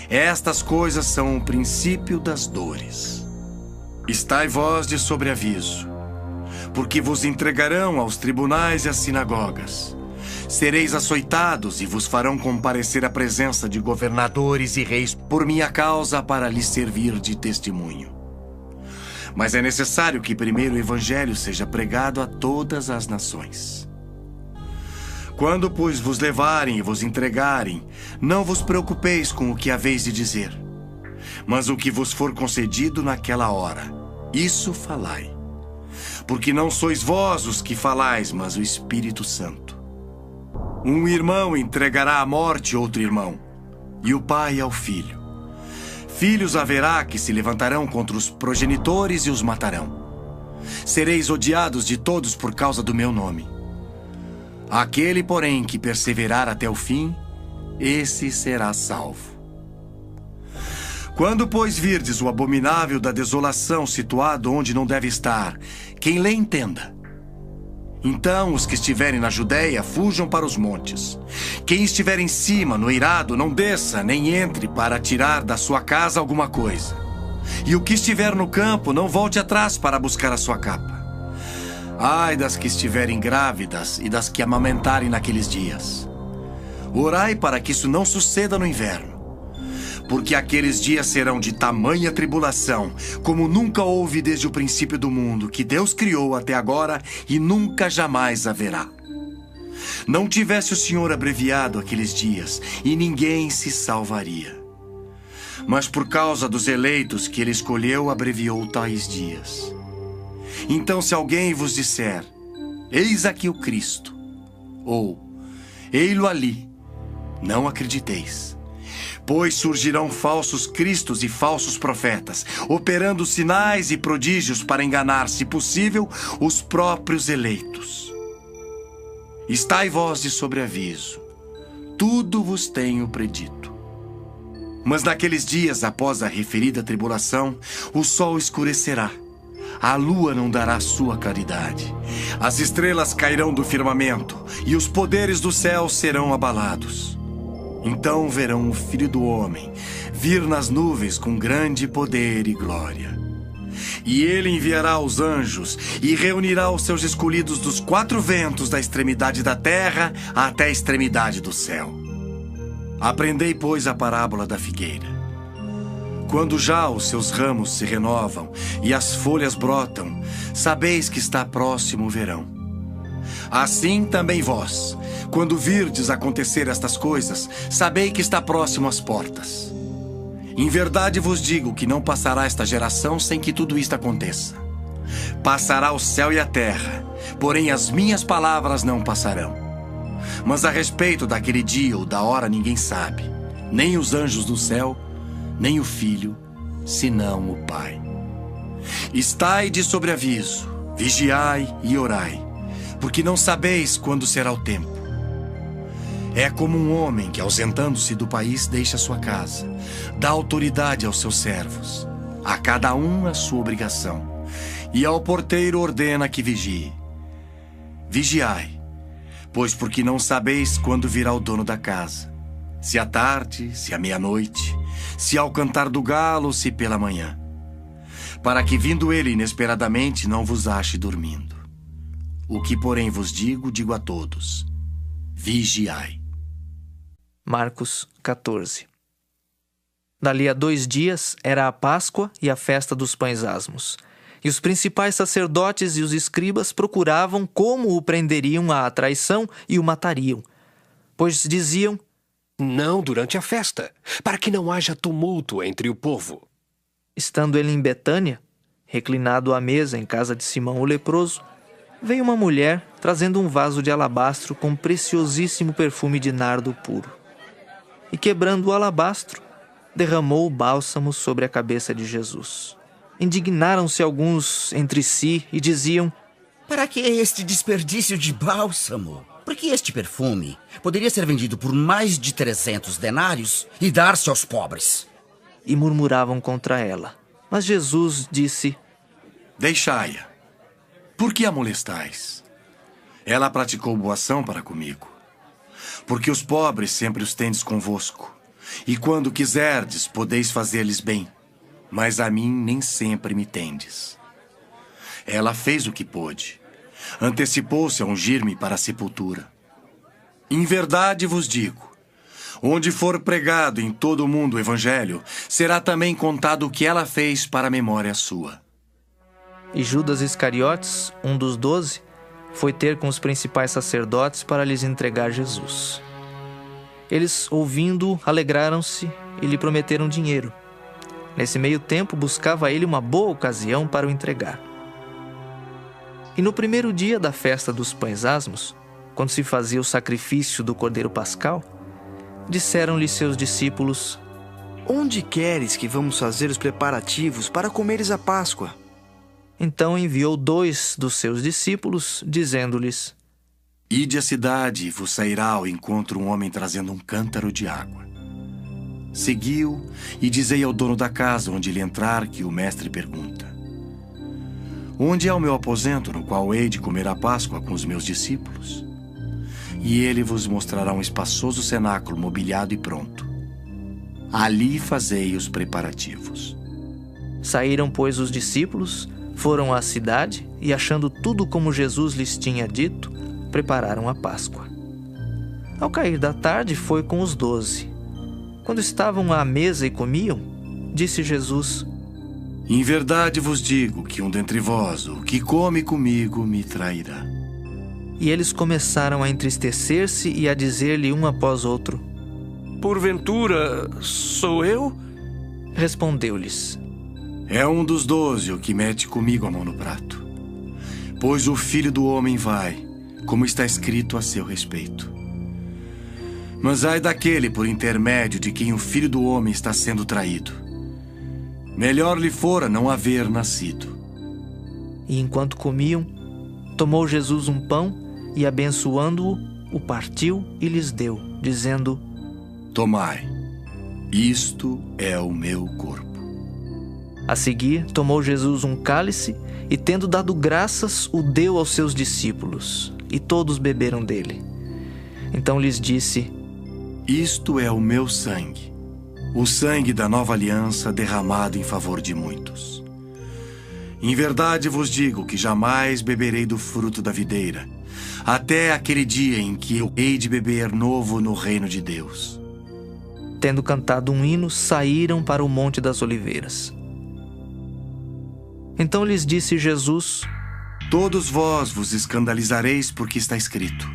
Estas coisas são o princípio das dores. Estai vós de sobreaviso, porque vos entregarão aos tribunais e às sinagogas. Sereis açoitados e vos farão comparecer à presença de governadores e reis por minha causa para lhes servir de testemunho. Mas é necessário que primeiro o evangelho seja pregado a todas as nações. Quando, pois, vos levarem e vos entregarem, não vos preocupeis com o que haveis de dizer, mas o que vos for concedido naquela hora, isso falai. Porque não sois vós os que falais, mas o Espírito Santo. Um irmão entregará à morte outro irmão, e o pai ao filho. Filhos haverá que se levantarão contra os progenitores e os matarão. Sereis odiados de todos por causa do meu nome. Aquele, porém, que perseverar até o fim, esse será salvo. Quando, pois, virdes o abominável da desolação situado onde não deve estar, quem lê entenda. Então os que estiverem na Judéia fujam para os montes. Quem estiver em cima, no eirado, não desça, nem entre para tirar da sua casa alguma coisa. E o que estiver no campo, não volte atrás para buscar a sua capa. Ai das que estiverem grávidas e das que amamentarem naqueles dias. Orai para que isso não suceda no inverno. Porque aqueles dias serão de tamanha tribulação, como nunca houve desde o princípio do mundo, que Deus criou até agora e nunca jamais haverá. Não tivesse o Senhor abreviado aqueles dias, e ninguém se salvaria. Mas por causa dos eleitos que ele escolheu, abreviou tais dias. Então, se alguém vos disser: eis aqui o Cristo, ou ei-lo ali, não acrediteis. Pois surgirão falsos cristos e falsos profetas, operando sinais e prodígios para enganar, se possível, os próprios eleitos. Estai vós de sobreaviso, tudo vos tenho predito. Mas naqueles dias, após a referida tribulação, o sol escurecerá, a lua não dará sua claridade, as estrelas cairão do firmamento e os poderes do céu serão abalados. Então verão o Filho do Homem vir nas nuvens com grande poder e glória. E ele enviará os anjos e reunirá os seus escolhidos dos 4 ventos da extremidade da terra até a extremidade do céu. Aprendei, pois, a parábola da figueira. Quando já os seus ramos se renovam e as folhas brotam, sabeis que está próximo o verão. Assim também vós, quando virdes acontecer estas coisas, sabei que está próximo às portas. Em verdade vos digo que não passará esta geração sem que tudo isto aconteça. Passará o céu e a terra, porém as minhas palavras não passarão. Mas a respeito daquele dia ou da hora ninguém sabe, nem os anjos do céu, nem o Filho, senão o Pai. Estai de sobreaviso, vigiai e orai, porque não sabeis quando será o tempo. É como um homem que, ausentando-se do país, deixa sua casa, dá autoridade aos seus servos, a cada um a sua obrigação, e ao porteiro ordena que vigie. Vigiai, pois porque não sabeis quando virá o dono da casa, se à tarde, se à meia-noite, se ao cantar do galo, se pela manhã, para que vindo ele inesperadamente não vos ache dormindo. O que, porém, vos digo, digo a todos: vigiai. Marcos 14. Dali a 2 dias era a Páscoa e a festa dos pães asmos. E os principais sacerdotes e os escribas procuravam como o prenderiam à traição e o matariam. Pois diziam: não durante a festa, para que não haja tumulto entre o povo. Estando ele em Betânia, reclinado à mesa em casa de Simão o leproso, veio uma mulher trazendo um vaso de alabastro com preciosíssimo perfume de nardo puro. E quebrando o alabastro, derramou o bálsamo sobre a cabeça de Jesus. Indignaram-se alguns entre si e diziam: para que este desperdício de bálsamo? Porque este perfume poderia ser vendido por mais de 300 denários e dar-se aos pobres. E murmuravam contra ela. Mas Jesus disse: deixai-a. Por que a molestais? Ela praticou boa ação para comigo. Porque os pobres sempre os tendes convosco, e quando quiserdes, podeis fazer-lhes bem, mas a mim nem sempre me tendes. Ela fez o que pôde. Antecipou-se a ungir-me para a sepultura. Em verdade vos digo, onde for pregado em todo o mundo o evangelho, será também contado o que ela fez para a memória sua. E Judas Iscariotes, um dos 12, foi ter com os principais sacerdotes para lhes entregar Jesus. Eles, ouvindo-o, alegraram-se e lhe prometeram dinheiro. Nesse meio tempo, buscava ele uma boa ocasião para o entregar. E no primeiro dia da festa dos pães asmos, quando se fazia o sacrifício do cordeiro pascal, disseram-lhe seus discípulos: onde queres que vamos fazer os preparativos para comeres a Páscoa? Então enviou 2 dos seus discípulos, dizendo-lhes: ide à cidade e vos sairá ao encontro um homem trazendo um cântaro de água. Seguiu e dizei ao dono da casa onde ele entrar que o mestre pergunta: onde é o meu aposento no qual hei de comer a Páscoa com os meus discípulos? E ele vos mostrará um espaçoso cenáculo mobiliado e pronto. Ali fazei os preparativos. Saíram, pois, os discípulos, foram à cidade e, achando tudo como Jesus lhes tinha dito, prepararam a Páscoa. Ao cair da tarde, foi com os 12. Quando estavam à mesa e comiam, disse Jesus: em verdade vos digo que um dentre vós, o que come comigo, me trairá. E eles começaram a entristecer-se e a dizer-lhe um após outro: porventura, sou eu? Respondeu-lhes: é um dos 12 o que mete comigo a mão no prato. Pois o Filho do Homem vai, como está escrito a seu respeito. Mas ai daquele por intermédio de quem o Filho do Homem está sendo traído. Melhor lhe fora não haver nascido. E enquanto comiam, tomou Jesus um pão e, abençoando-o, o partiu e lhes deu, dizendo: tomai, isto é o meu corpo. A seguir, tomou Jesus um cálice e, tendo dado graças, o deu aos seus discípulos, e todos beberam dele. Então lhes disse: isto é o meu sangue, o sangue da nova aliança derramado em favor de muitos. Em verdade vos digo que jamais beberei do fruto da videira, até aquele dia em que eu hei de beber novo no reino de Deus. tendo cantado um hino, saíram para o Monte das Oliveiras. Então lhes disse Jesus: Todos vós vos escandalizareis porque está escrito: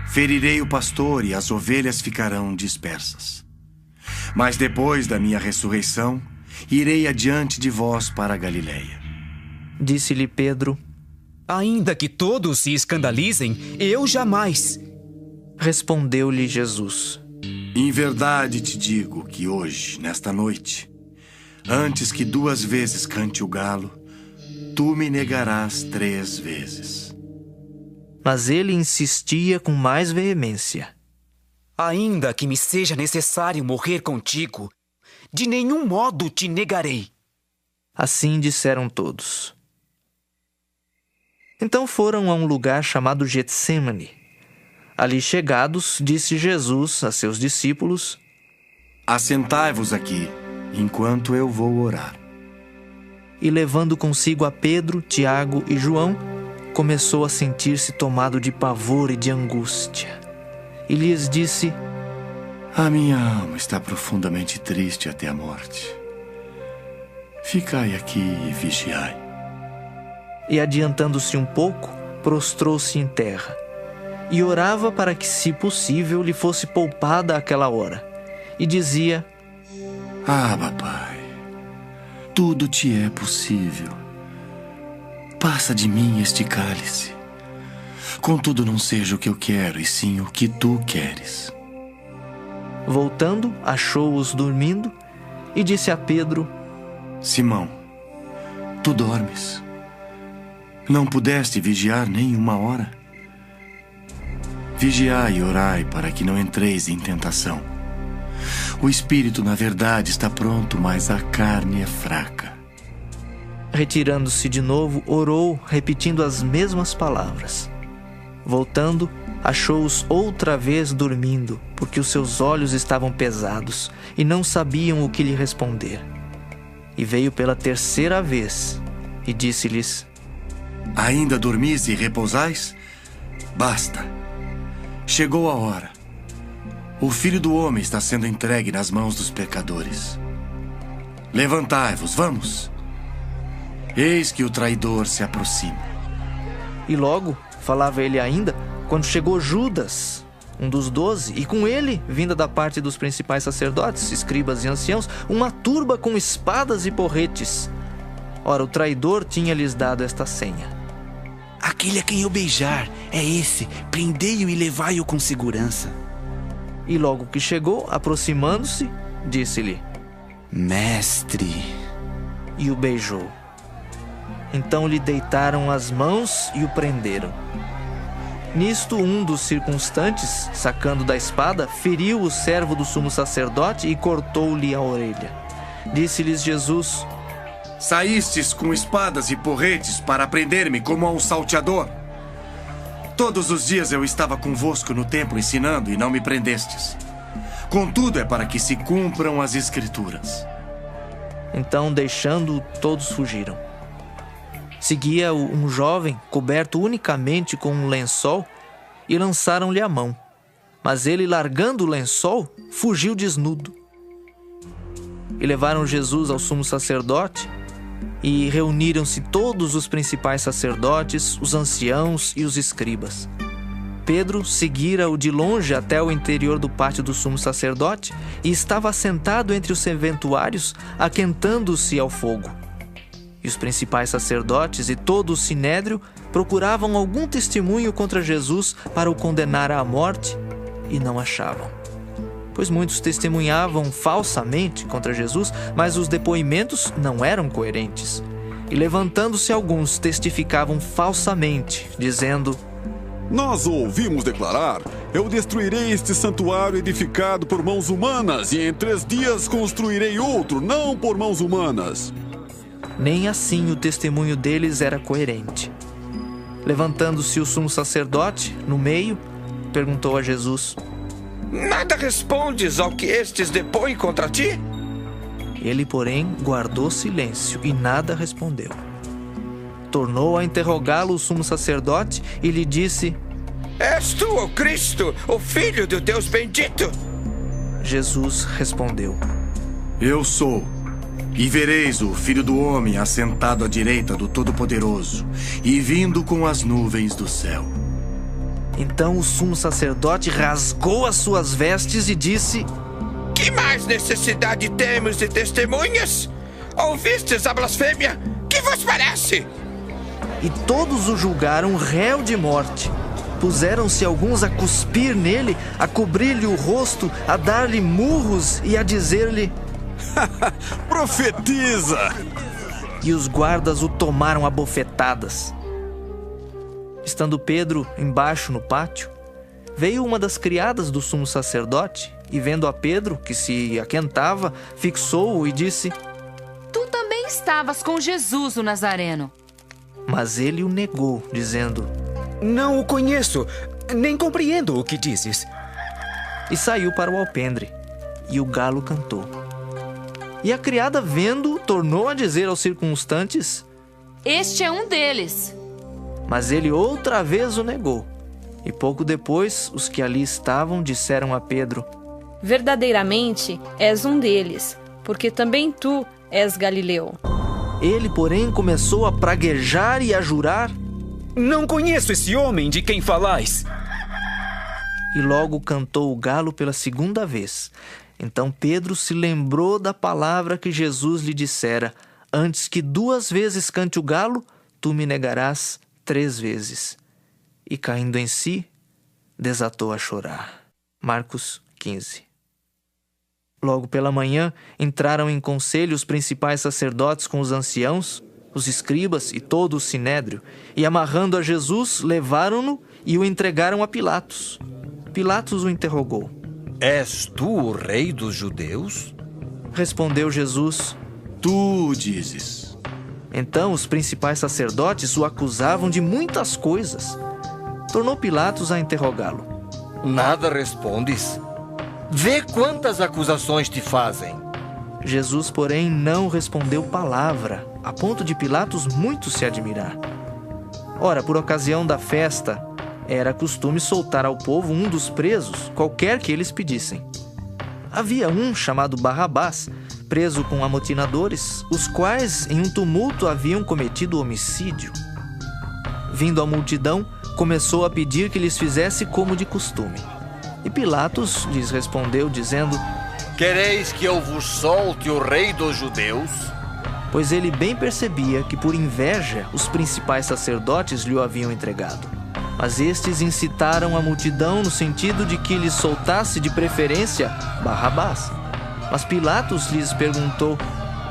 ferirei o pastor e as ovelhas ficarão dispersas. Mas depois da minha ressurreição, irei adiante de vós para a Galileia. Disse-lhe Pedro: Ainda que todos se escandalizem, eu jamais. Respondeu-lhe Jesus: Em verdade te digo que hoje, nesta noite, antes que 2 vezes cante o galo, tu me negarás 3 vezes. Mas ele insistia com mais veemência: Ainda que me seja necessário morrer contigo, de nenhum modo te negarei. Assim disseram todos. Então foram a um lugar chamado Getsêmani. Ali chegados, disse Jesus a seus discípulos: Assentai-vos aqui, enquanto eu vou orar. E levando consigo a Pedro, Tiago e João, começou a sentir-se tomado de pavor e de angústia. E lhes disse: A minha alma está profundamente triste até a morte. Ficai aqui e vigiai. E adiantando-se um pouco, prostrou-se em terra, e orava para que, se possível, lhe fosse poupada aquela hora. E dizia: Abba, Pai, tudo te é possível. Passa de mim este cálice. Contudo, não seja o que eu quero, e sim o que tu queres. Voltando, achou-os dormindo, e disse a Pedro: Simão, tu dormes? Não pudeste vigiar nem 1 hora? Vigiai e orai para que não entreis em tentação. O espírito, na verdade, está pronto, mas a carne é fraca. Retirando-se de novo, orou, repetindo as mesmas palavras. Voltando, achou-os outra vez dormindo, porque os seus olhos estavam pesados e não sabiam o que lhe responder. E veio pela 3ª vez e disse-lhes: Ainda dormis e repousais? Basta. Chegou a hora. O Filho do Homem está sendo entregue nas mãos dos pecadores. Levantai-vos, vamos. Eis que o traidor se aproxima. E logo, falava ele ainda, quando chegou Judas, um dos 12, e com ele, vinda da parte dos principais sacerdotes, escribas e anciãos, uma turba com espadas e porretes. Ora, o traidor tinha-lhes dado esta senha: Aquele a quem eu beijar é esse, prendei-o e levai-o com segurança. E logo que chegou, aproximando-se, disse-lhe: Mestre. E o beijou. Então lhe deitaram as mãos e o prenderam. Nisto, um dos circunstantes, sacando da espada, feriu o servo do sumo sacerdote e cortou-lhe a orelha. Disse-lhes Jesus: Saístes com espadas e porretes para prender-me como a um salteador. Todos os dias eu estava convosco no templo ensinando e não me prendestes. Contudo, é para que se cumpram as Escrituras. Então, deixando-o, todos fugiram. Seguia-o um jovem, coberto unicamente com um lençol, e lançaram-lhe a mão. Mas ele, largando o lençol, fugiu desnudo. E levaram Jesus ao sumo sacerdote, e reuniram-se todos os principais sacerdotes, os anciãos e os escribas. Pedro seguira-o de longe até o interior do pátio do sumo sacerdote e estava assentado entre os serventuários, aquentando-se ao fogo. E os principais sacerdotes e todo o sinédrio procuravam algum testemunho contra Jesus para o condenar à morte e não achavam. Pois muitos testemunhavam falsamente contra Jesus, mas os depoimentos não eram coerentes. E levantando-se alguns, testificavam falsamente, dizendo: Nós o ouvimos declarar: Eu destruirei este santuário edificado por mãos humanas, e em 3 dias construirei outro, não por mãos humanas. Nem assim o testemunho deles era coerente. Levantando-se o sumo sacerdote, no meio, perguntou a Jesus: Nada respondes ao que estes depõem contra ti? Ele, porém, guardou silêncio e nada respondeu. Tornou a interrogá-lo o sumo sacerdote e lhe disse: És tu o Cristo, o Filho do Deus bendito? Jesus respondeu: Eu sou. E vereis o Filho do Homem assentado à direita do Todo-Poderoso e vindo com as nuvens do céu. Então o sumo sacerdote rasgou as suas vestes e disse: Que mais necessidade temos de testemunhas? Ouvistes a blasfêmia? Que vos parece? E todos o julgaram réu de morte. Puseram-se alguns a cuspir nele, a cobrir-lhe o rosto, a dar-lhe murros e a dizer-lhe: Profetiza! E os guardas o tomaram a bofetadas. Estando Pedro embaixo no pátio, veio uma das criadas do sumo sacerdote e, vendo a Pedro, que se aquentava, fixou-o e disse: Tu também estavas com Jesus, o Nazareno. Mas ele o negou, dizendo: Não o conheço, nem compreendo o que dizes. E saiu para o alpendre, e o galo cantou. E a criada, vendo, tornou a dizer aos circunstantes: Este é um deles. Mas ele outra vez o negou. E pouco depois, os que ali estavam disseram a Pedro: Verdadeiramente és um deles, porque também tu és Galileu. Ele, porém, começou a praguejar e a jurar: Não conheço esse homem de quem falais. E logo cantou o galo pela segunda vez. Então Pedro se lembrou da palavra que Jesus lhe dissera: Antes que 2 vezes cante o galo, tu me negarás 3 vezes. E caindo em si, desatou a chorar. Marcos 15. Logo pela manhã, entraram em conselho os principais sacerdotes com os anciãos, os escribas e todo o sinédrio, e amarrando a Jesus, levaram-no e o entregaram a Pilatos. Pilatos o interrogou: És tu o rei dos judeus? Respondeu Jesus: Tu dizes. Então os principais sacerdotes o acusavam de muitas coisas. Tornou Pilatos a interrogá-lo: Nada respondes? Vê quantas acusações te fazem. Jesus, porém, não respondeu palavra, a ponto de Pilatos muito se admirar. Ora, por ocasião da festa, era costume soltar ao povo um dos presos, qualquer que eles pedissem. Havia um chamado Barrabás, preso com amotinadores, os quais, em um tumulto, haviam cometido homicídio. Vindo a multidão, começou a pedir que lhes fizesse como de costume. E Pilatos lhes respondeu, dizendo: Quereis que eu vos solte o rei dos judeus? Pois ele bem percebia que, por inveja, os principais sacerdotes lhe o haviam entregado. Mas estes incitaram a multidão no sentido de que lhes soltasse de preferência Barrabás. Mas Pilatos lhes perguntou: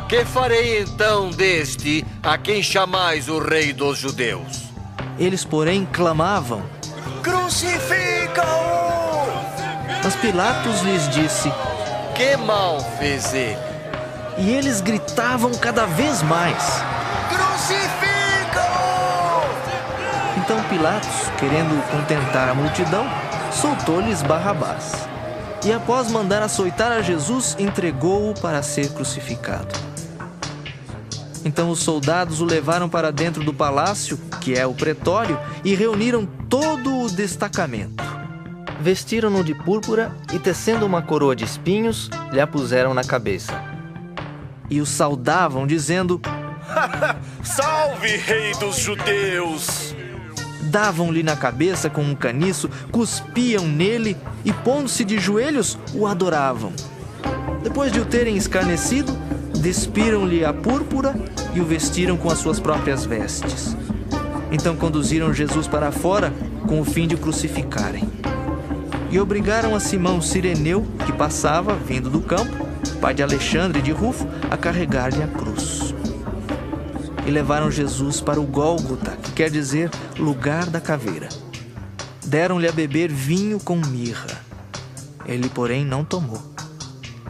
Que farei então deste a quem chamais o rei dos judeus? Eles, porém, clamavam: Crucifica-o! Mas Pilatos lhes disse: Que mal fez ele? E eles gritavam cada vez mais: Crucifica-o! Então Pilatos, querendo contentar a multidão, soltou-lhes Barrabás. E após mandar açoitar a Jesus, entregou-o para ser crucificado. Então os soldados o levaram para dentro do palácio, que é o pretório, e reuniram todo o destacamento. Vestiram-no de púrpura e, tecendo uma coroa de espinhos, lhe a puseram na cabeça. E o saudavam, dizendo: Salve, rei dos judeus! Davam-lhe na cabeça com um caniço, cuspiam nele e, pondo-se de joelhos, o adoravam. Depois de o terem escarnecido, despiram-lhe a púrpura e o vestiram com as suas próprias vestes. Então conduziram Jesus para fora com o fim de o crucificarem. E obrigaram a Simão Cireneu, que passava, vindo do campo, pai de Alexandre e de Rufo, a carregar-lhe a cruz. E levaram Jesus para o Gólgota, que quer dizer lugar da caveira. Deram-lhe a beber vinho com mirra. Ele, porém, não tomou.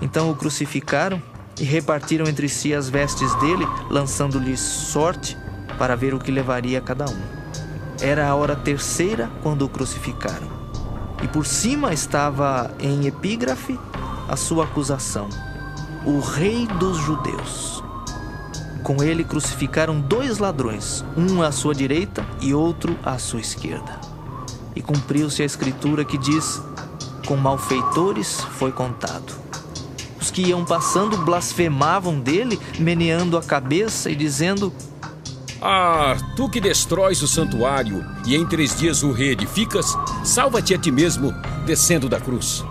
Então o crucificaram e repartiram entre si as vestes dele, lançando-lhes sorte para ver o que levaria cada um. Era a hora terceira quando o crucificaram. E por cima estava em epígrafe a sua acusação: o rei dos judeus. Com ele crucificaram 2 ladrões, um à sua direita e outro à sua esquerda. E cumpriu-se a escritura que diz: com malfeitores foi contado. Os que iam passando blasfemavam dele, meneando a cabeça e dizendo: Ah, tu que destróis o santuário e em 3 dias o reedificas, salva-te a ti mesmo, descendo da cruz.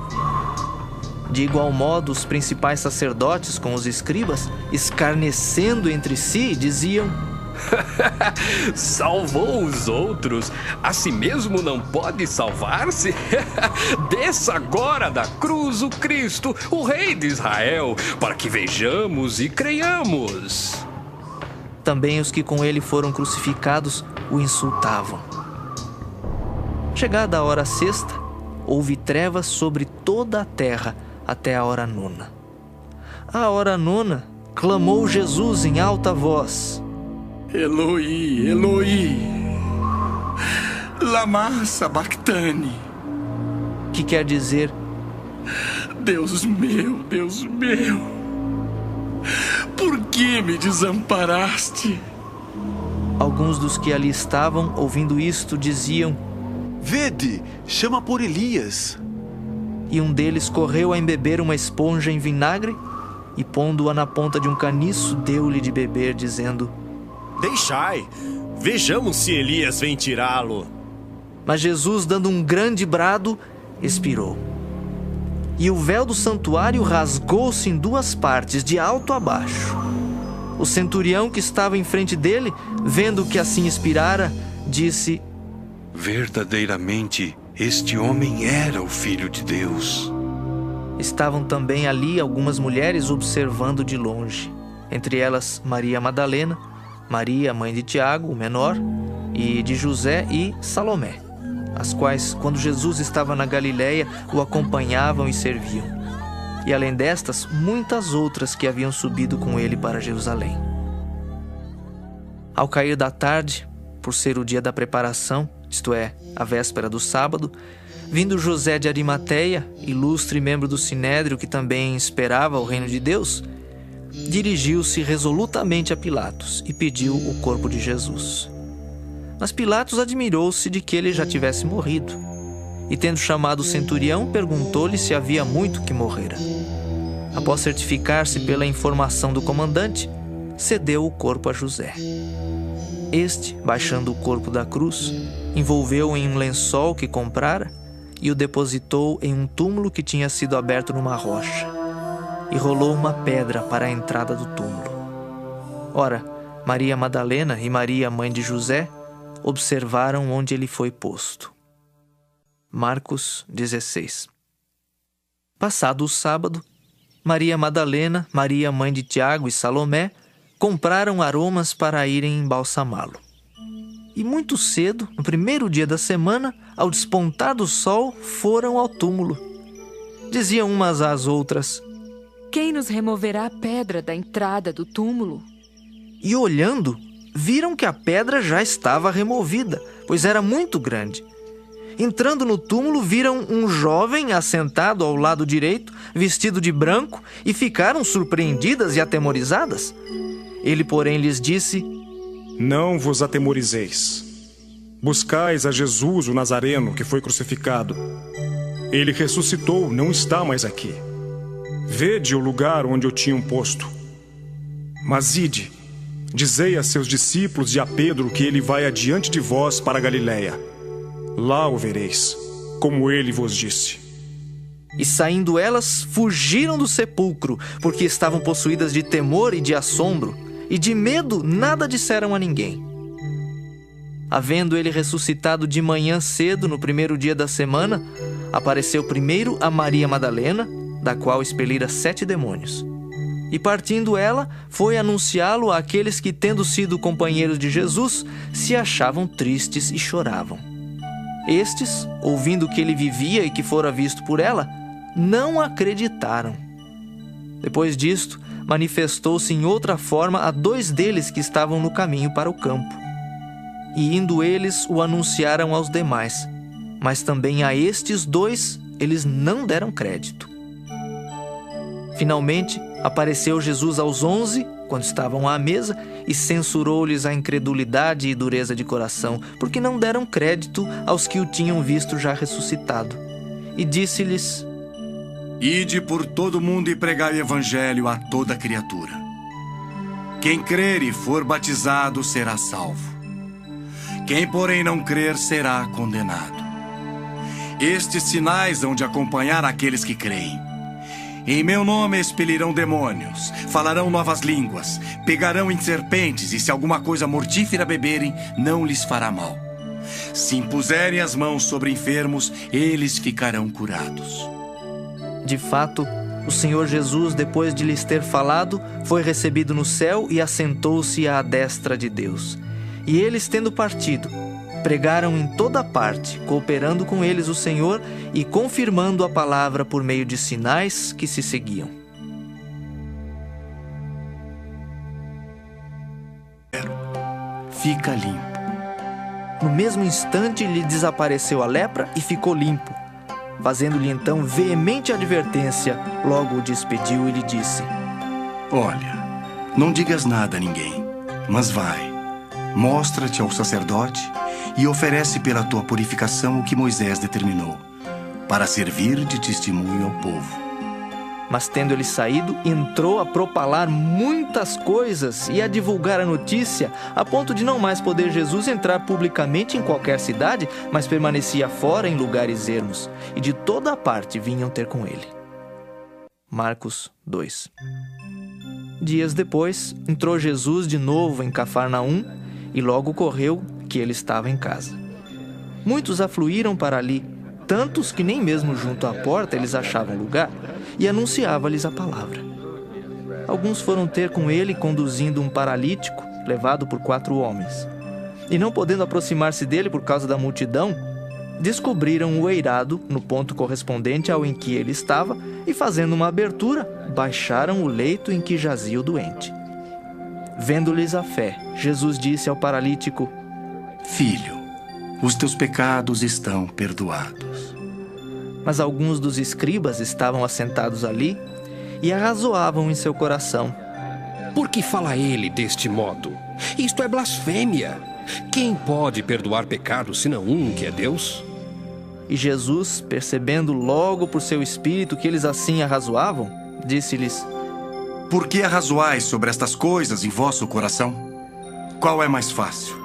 De igual modo, os principais sacerdotes com os escribas, escarnecendo entre si, diziam: Salvou os outros, a si mesmo não pode salvar-se? Desça agora da cruz o Cristo, o Rei de Israel, para que vejamos e creiamos. Também os que com ele foram crucificados o insultavam. Chegada a hora sexta, houve trevas sobre toda a terra até a hora nona. À hora nona, clamou Jesus em alta voz: Eloi, Eloi, lama sabachthani. Que quer dizer: Deus meu, por que me desamparaste? Alguns dos que ali estavam, ouvindo isto, diziam: Vede, chama por Elias. E um deles correu a embeber uma esponja em vinagre e, pondo-a na ponta de um caniço, deu-lhe de beber, dizendo: Deixai, vejamos se Elias vem tirá-lo. Mas Jesus, dando um grande brado, expirou. E o véu do santuário rasgou-se em 2 partes, de alto a baixo. O centurião que estava em frente dele, vendo que assim expirara, disse: Verdadeiramente, este homem era o Filho de Deus. Estavam também ali algumas mulheres observando de longe, entre elas Maria Madalena, Maria, mãe de Tiago, o menor, e de José e Salomé, as quais, quando Jesus estava na Galileia, o acompanhavam e serviam. E além destas, muitas outras que haviam subido com ele para Jerusalém. Ao cair da tarde, por ser o dia da preparação, isto é, a véspera do sábado, vindo José de Arimateia, ilustre membro do Sinédrio que também esperava o reino de Deus, dirigiu-se resolutamente a Pilatos e pediu o corpo de Jesus. Mas Pilatos admirou-se de que ele já tivesse morrido, e tendo chamado o centurião, perguntou-lhe se havia muito que morrera. Após certificar-se pela informação do comandante, cedeu o corpo a José. Este, baixando o corpo da cruz, envolveu-o em um lençol que comprara e o depositou em um túmulo que tinha sido aberto numa rocha, e rolou uma pedra para a entrada do túmulo. Ora, Maria Madalena e Maria, mãe de José, observaram onde ele foi posto. Marcos 16. Passado o sábado, Maria Madalena, Maria, mãe de Tiago e Salomé, compraram aromas para irem embalsamá-lo. E muito cedo, no primeiro dia da semana, ao despontar do sol, foram ao túmulo. Diziam umas às outras: Quem nos removerá a pedra da entrada do túmulo? E olhando, viram que a pedra já estava removida, pois era muito grande. Entrando no túmulo, viram um jovem assentado ao lado direito, vestido de branco, e ficaram surpreendidas e atemorizadas. Ele, porém, lhes disse: Não vos atemorizeis. Buscais a Jesus, o Nazareno, que foi crucificado. Ele ressuscitou, não está mais aqui. Vede o lugar onde o tinham posto. Mas ide, dizei a seus discípulos e a Pedro que ele vai adiante de vós para a Galileia. Lá o vereis, como ele vos disse. E saindo elas, fugiram do sepulcro, porque estavam possuídas de temor e de assombro, e de medo nada disseram a ninguém. Havendo ele ressuscitado de manhã cedo, no primeiro dia da semana, apareceu primeiro a Maria Madalena, da qual expelira 7 demônios. E partindo ela, foi anunciá-lo àqueles que, tendo sido companheiros de Jesus, se achavam tristes e choravam. Estes, ouvindo que ele vivia e que fora visto por ela, não acreditaram. Depois disto, manifestou-se em outra forma a 2 deles que estavam no caminho para o campo. E indo eles, o anunciaram aos demais, mas também a estes 2 eles não deram crédito. Finalmente, apareceu Jesus aos 11, quando estavam à mesa, e censurou-lhes a incredulidade e dureza de coração, porque não deram crédito aos que o tinham visto já ressuscitado. e disse-lhes: Ide por todo o mundo e pregai o evangelho a toda criatura. Quem crer e for batizado será salvo. Quem, porém, não crer será condenado. Estes sinais hão de acompanhar aqueles que creem. Em meu nome expelirão demônios, falarão novas línguas, pegarão em serpentes, e se alguma coisa mortífera beberem, não lhes fará mal. Se impuserem as mãos sobre enfermos, eles ficarão curados. De fato, o Senhor Jesus, depois de lhes ter falado, foi recebido no céu e assentou-se à destra de Deus. E eles, tendo partido, pregaram em toda parte, cooperando com eles o Senhor e confirmando a palavra por meio de sinais que se seguiam. Fica limpo. No mesmo instante lhe desapareceu a lepra e ficou limpo. Fazendo-lhe então veemente advertência, logo o despediu e lhe disse: Olha, não digas nada a ninguém, mas vai, mostra-te ao sacerdote e oferece pela tua purificação o que Moisés determinou, para servir de testemunho ao povo. Mas tendo ele saído, entrou a propalar muitas coisas e a divulgar a notícia, a ponto de não mais poder Jesus entrar publicamente em qualquer cidade, mas permanecia fora em lugares ermos, e de toda a parte vinham ter com ele. Marcos 2. Dias depois, entrou Jesus de novo em Cafarnaum, e logo ocorreu que ele estava em casa. Muitos afluíram para ali, tantos que nem mesmo junto à porta eles achavam lugar, e anunciava-lhes a palavra. Alguns foram ter com ele conduzindo um paralítico, levado por 4 homens. E não podendo aproximar-se dele por causa da multidão, descobriram o eirado no ponto correspondente ao em que ele estava e, fazendo uma abertura, baixaram o leito em que jazia o doente. Vendo-lhes a fé, Jesus disse ao paralítico: Filho, os teus pecados estão perdoados. Mas alguns dos escribas estavam assentados ali e arrazoavam em seu coração: Por que fala ele deste modo? Isto é blasfêmia. Quem pode perdoar pecados senão um, que é Deus? E Jesus, percebendo logo por seu espírito que eles assim arrazoavam, disse-lhes: Por que arrazoais sobre estas coisas em vosso coração? Qual é mais fácil?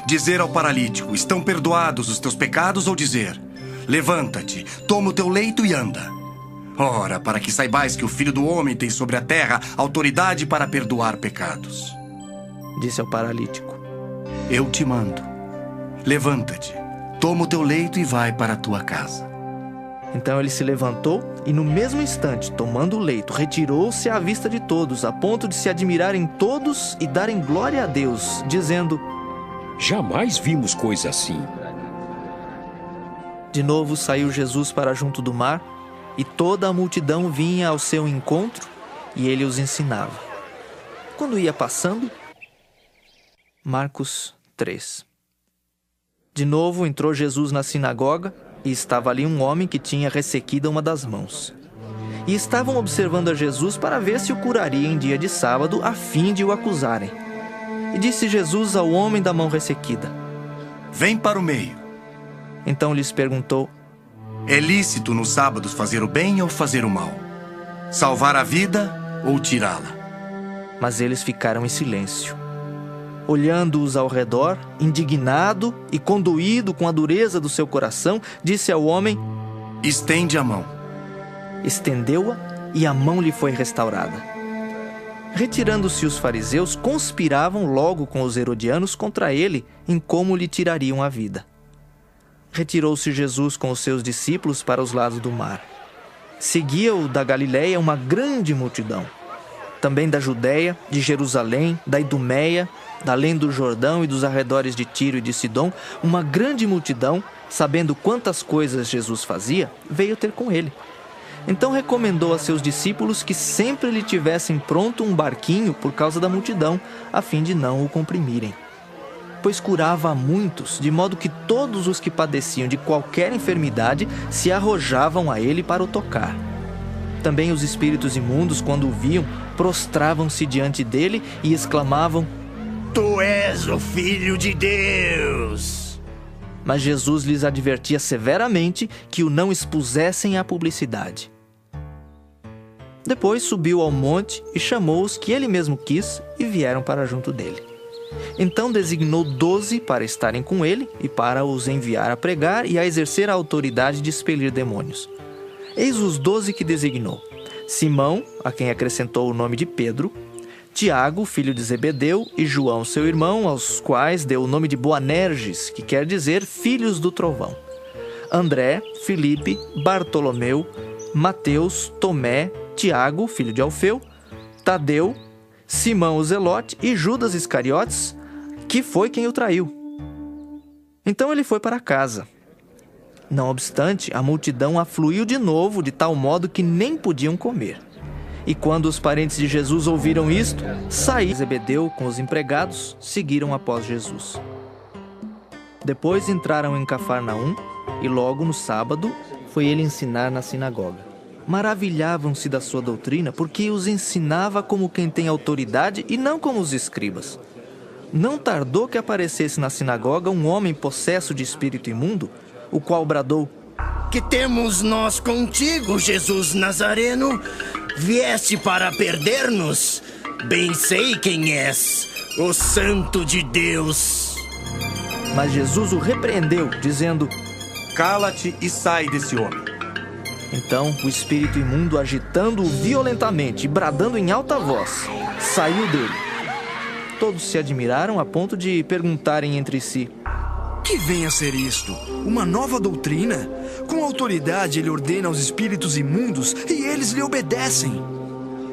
Dizer ao paralítico: estão perdoados os teus pecados, ou dizer: levanta-te, toma o teu leito e anda? Ora, para que saibais que o Filho do Homem tem sobre a terra autoridade para perdoar pecados. Disse ao paralítico: Eu te mando, levanta-te, toma o teu leito e vai para a tua casa. Então ele se levantou e, no mesmo instante, tomando o leito, retirou-se à vista de todos, a ponto de se admirarem todos e darem glória a Deus, dizendo: Jamais vimos coisa assim. De novo saiu Jesus para junto do mar, e toda a multidão vinha ao seu encontro, e ele os ensinava. Quando ia passando... Marcos 3. De novo entrou Jesus na sinagoga, e estava ali um homem que tinha ressequida uma das mãos. E estavam observando a Jesus para ver se o curaria em dia de sábado, a fim de o acusarem. E disse Jesus ao homem da mão ressequida: Vem para o meio. Então lhes perguntou: É lícito nos sábados fazer o bem ou fazer o mal? Salvar a vida ou tirá-la? Mas eles ficaram em silêncio. Olhando-os ao redor, indignado e condoído com a dureza do seu coração, disse ao homem: Estende a mão. Estendeu-a e a mão lhe foi restaurada. Retirando-se os fariseus, conspiravam logo com os herodianos contra ele em como lhe tirariam a vida. Retirou-se Jesus com os seus discípulos para os lados do mar. Seguia-o da Galileia uma grande multidão. Também da Judéia, de Jerusalém, da Idumeia, da além do Jordão e dos arredores de Tiro e de Sidom, uma grande multidão, sabendo quantas coisas Jesus fazia, veio ter com ele. Então recomendou a seus discípulos que sempre lhe tivessem pronto um barquinho por causa da multidão, a fim de não o comprimirem. Pois curava a muitos, de modo que todos os que padeciam de qualquer enfermidade se arrojavam a ele para o tocar. Também os espíritos imundos, quando o viam, prostravam-se diante dele e exclamavam: Tu és o Filho de Deus! Mas Jesus lhes advertia severamente que o não expusessem à publicidade. Depois subiu ao monte e chamou os que ele mesmo quis e vieram para junto dele. Então designou 12 para estarem com ele e para os enviar a pregar e a exercer a autoridade de expelir demônios. Eis os 12 que designou: Simão, a quem acrescentou o nome de Pedro, Tiago, filho de Zebedeu, e João, seu irmão, aos quais deu o nome de Boanerges, que quer dizer filhos do trovão. André, Filipe, Bartolomeu, Mateus, Tomé, Tiago, filho de Alfeu, Tadeu, Simão o Zelote e Judas Iscariotes, que foi quem o traiu. Então ele foi para casa. Não obstante, a multidão afluiu de novo, de tal modo que nem podiam comer. E quando os parentes de Jesus ouviram isto, saíram. Zebedeu com os empregados seguiram após Jesus. Depois entraram em Cafarnaum e logo no sábado foi ele ensinar na sinagoga. Maravilhavam-se da sua doutrina, porque os ensinava como quem tem autoridade e não como os escribas. Não tardou que aparecesse na sinagoga um homem possesso de espírito imundo, o qual bradou: Que temos nós contigo, Jesus Nazareno? Vieste para perder-nos? Bem sei quem és, o Santo de Deus. Mas Jesus o repreendeu, dizendo: Cala-te e sai desse homem. Então o espírito imundo, agitando-o violentamente e bradando em alta voz, saiu dele. Todos se admiraram a ponto de perguntarem entre si: Que vem a ser isto? Uma nova doutrina? Com autoridade ele ordena aos espíritos imundos e eles lhe obedecem.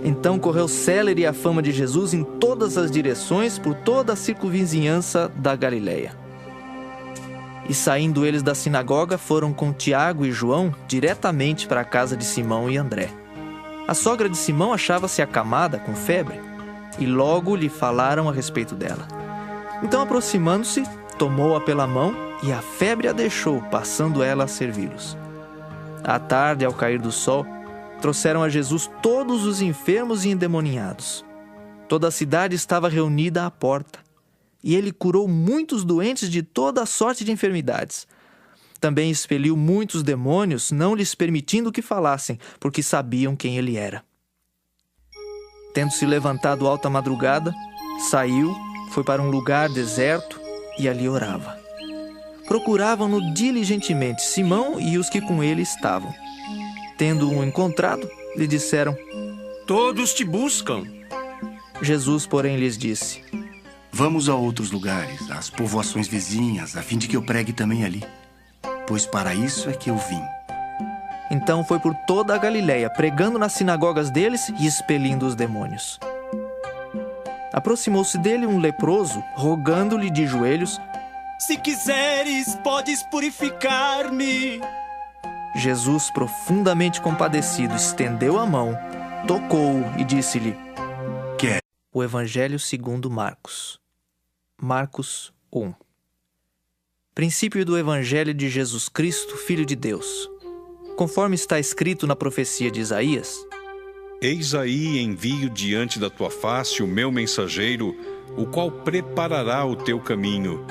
Então correu célere a fama de Jesus em todas as direções por toda a circunvizinhança da Galileia. E saindo eles da sinagoga, foram com Tiago e João diretamente para a casa de Simão e André. A sogra de Simão achava-se acamada com febre, e logo lhe falaram a respeito dela. Então, aproximando-se, tomou-a pela mão, e a febre a deixou, passando ela a servi-los. À tarde, ao cair do sol, trouxeram a Jesus todos os enfermos e endemoniados. Toda a cidade estava reunida à porta. E ele curou muitos doentes de toda a sorte de enfermidades. Também expeliu muitos demônios, não lhes permitindo que falassem, porque sabiam quem ele era. Tendo-se levantado alta madrugada, saiu, foi para um lugar deserto e ali orava. Procuravam-no diligentemente Simão e os que com ele estavam. Tendo-o encontrado, lhe disseram: Todos te buscam. Jesus, porém, lhes disse: Vamos a outros lugares, às povoações vizinhas, a fim de que eu pregue também ali, pois para isso é que eu vim. Então foi por toda a Galileia, pregando nas sinagogas deles e expelindo os demônios. Aproximou-se dele um leproso, rogando-lhe de joelhos: Se quiseres, podes purificar-me. Jesus, profundamente compadecido, estendeu a mão, tocou-o e disse-lhe: Quer? O Evangelho segundo Marcos. Marcos 1. Princípio do Evangelho de Jesus Cristo, Filho de Deus. Conforme está escrito na profecia de Isaías: Eis aí envio diante da tua face o meu mensageiro, o qual preparará o teu caminho.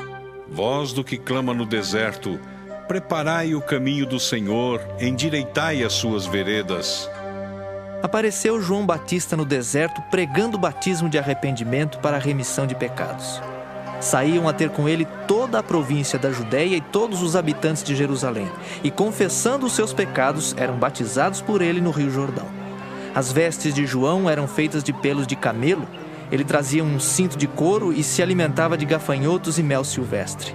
Voz do que clama no deserto: preparai o caminho do Senhor, endireitai as suas veredas. Apareceu João Batista no deserto, pregando o batismo de arrependimento para a remissão de pecados. Saíam a ter com ele toda a província da Judéia e todos os habitantes de Jerusalém, e confessando os seus pecados, eram batizados por ele no Rio Jordão. As vestes de João eram feitas de pelos de camelo, ele trazia um cinto de couro e se alimentava de gafanhotos e mel silvestre.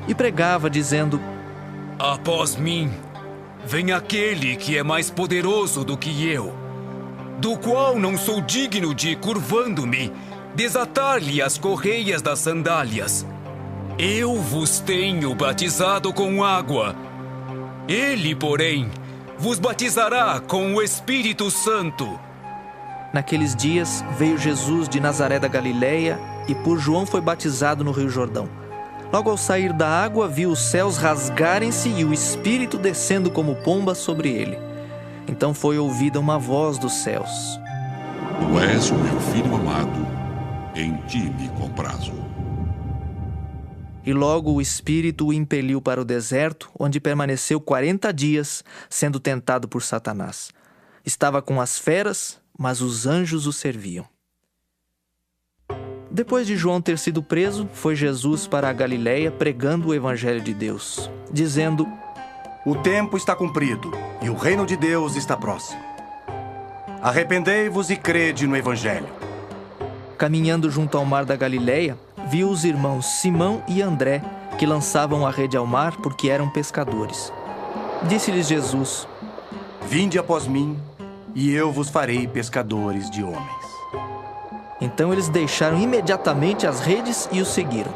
E pregava, dizendo: Após mim, vem aquele que é mais poderoso do que eu, do qual não sou digno de, curvando-me, desatar-lhe as correias das sandálias. Eu vos tenho batizado com água. Ele, porém, vos batizará com o Espírito Santo. Naqueles dias veio Jesus de Nazaré da Galileia e por João foi batizado no Rio Jordão. Logo ao sair da água, viu os céus rasgarem-se e o Espírito descendo como pomba sobre ele. Então foi ouvida uma voz dos céus: Tu és o meu filho amado, em ti me comprazo. E logo o Espírito o impeliu para o deserto, onde permaneceu 40 dias, sendo tentado por Satanás. Estava com as feras, mas os anjos o serviam. Depois de João ter sido preso, foi Jesus para a Galiléia pregando o Evangelho de Deus, dizendo: O tempo está cumprido e o reino de Deus está próximo. Arrependei-vos e crede no Evangelho. Caminhando junto ao mar da Galiléia, viu os irmãos Simão e André, que lançavam a rede ao mar porque eram pescadores. Disse-lhes Jesus: Vinde após mim, e eu vos farei pescadores de homens. Então eles deixaram imediatamente as redes e o seguiram.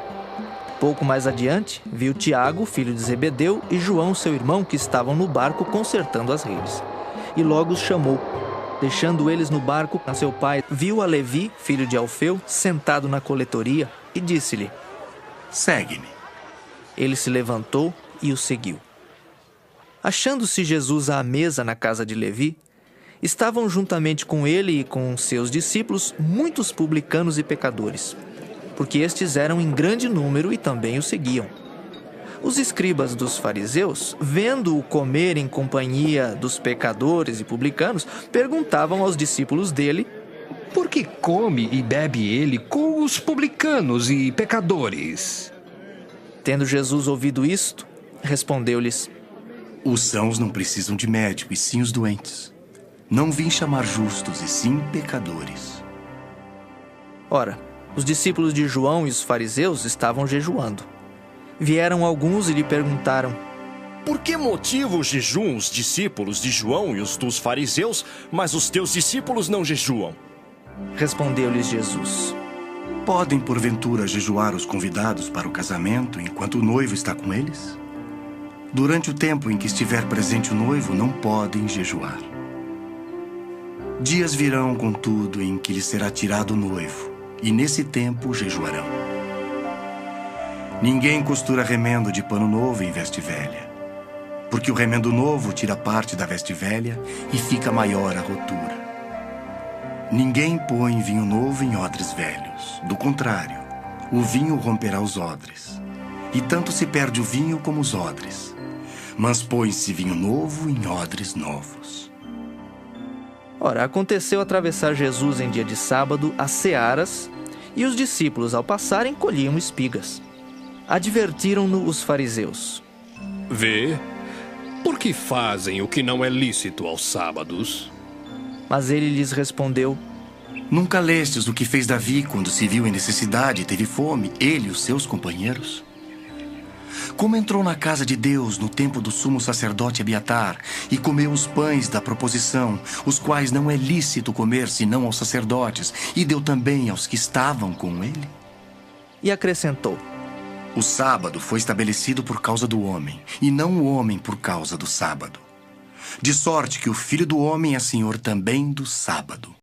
Pouco mais adiante, viu Tiago, filho de Zebedeu, e João, seu irmão, que estavam no barco consertando as redes. E logo os chamou. Deixando eles no barco, seu pai viu a Levi, filho de Alfeu, sentado na coletoria, e disse-lhe: Segue-me. Ele se levantou e o seguiu. Achando-se Jesus à mesa na casa de Levi, estavam juntamente com ele e com seus discípulos muitos publicanos e pecadores, porque estes eram em grande número e também o seguiam. Os escribas dos fariseus, vendo-o comer em companhia dos pecadores e publicanos, perguntavam aos discípulos dele: Por que come e bebe ele com os publicanos e pecadores? Tendo Jesus ouvido isto, respondeu-lhes: Os sãos não precisam de médico, e sim os doentes. Não vim chamar justos, e sim pecadores. Ora, os discípulos de João e os fariseus estavam jejuando. Vieram alguns e lhe perguntaram: Por que motivo jejuam os discípulos de João e os dos fariseus, mas os teus discípulos não jejuam? Respondeu-lhes Jesus: Podem, porventura, jejuar os convidados para o casamento enquanto o noivo está com eles? Durante o tempo em que estiver presente o noivo, não podem jejuar. Dias virão, contudo, em que lhes será tirado o noivo, e nesse tempo jejuarão. Ninguém costura remendo de pano novo em veste velha, porque o remendo novo tira parte da veste velha e fica maior a rotura. Ninguém põe vinho novo em odres velhos. Do contrário, o vinho romperá os odres, e tanto se perde o vinho como os odres. Mas põe-se vinho novo em odres novos. Ora, aconteceu atravessar Jesus em dia de sábado as searas, e os discípulos, ao passarem, colhiam espigas. Advertiram-no os fariseus: Vê, por que fazem o que não é lícito aos sábados? Mas ele lhes respondeu: Nunca lestes o que fez Davi quando se viu em necessidade e teve fome, ele e os seus companheiros? Como entrou na casa de Deus no tempo do sumo sacerdote Abiatar e comeu os pães da proposição, os quais não é lícito comer senão aos sacerdotes, e deu também aos que estavam com ele? E acrescentou: O sábado foi estabelecido por causa do homem, e não o homem por causa do sábado. De sorte que o Filho do Homem é Senhor também do sábado.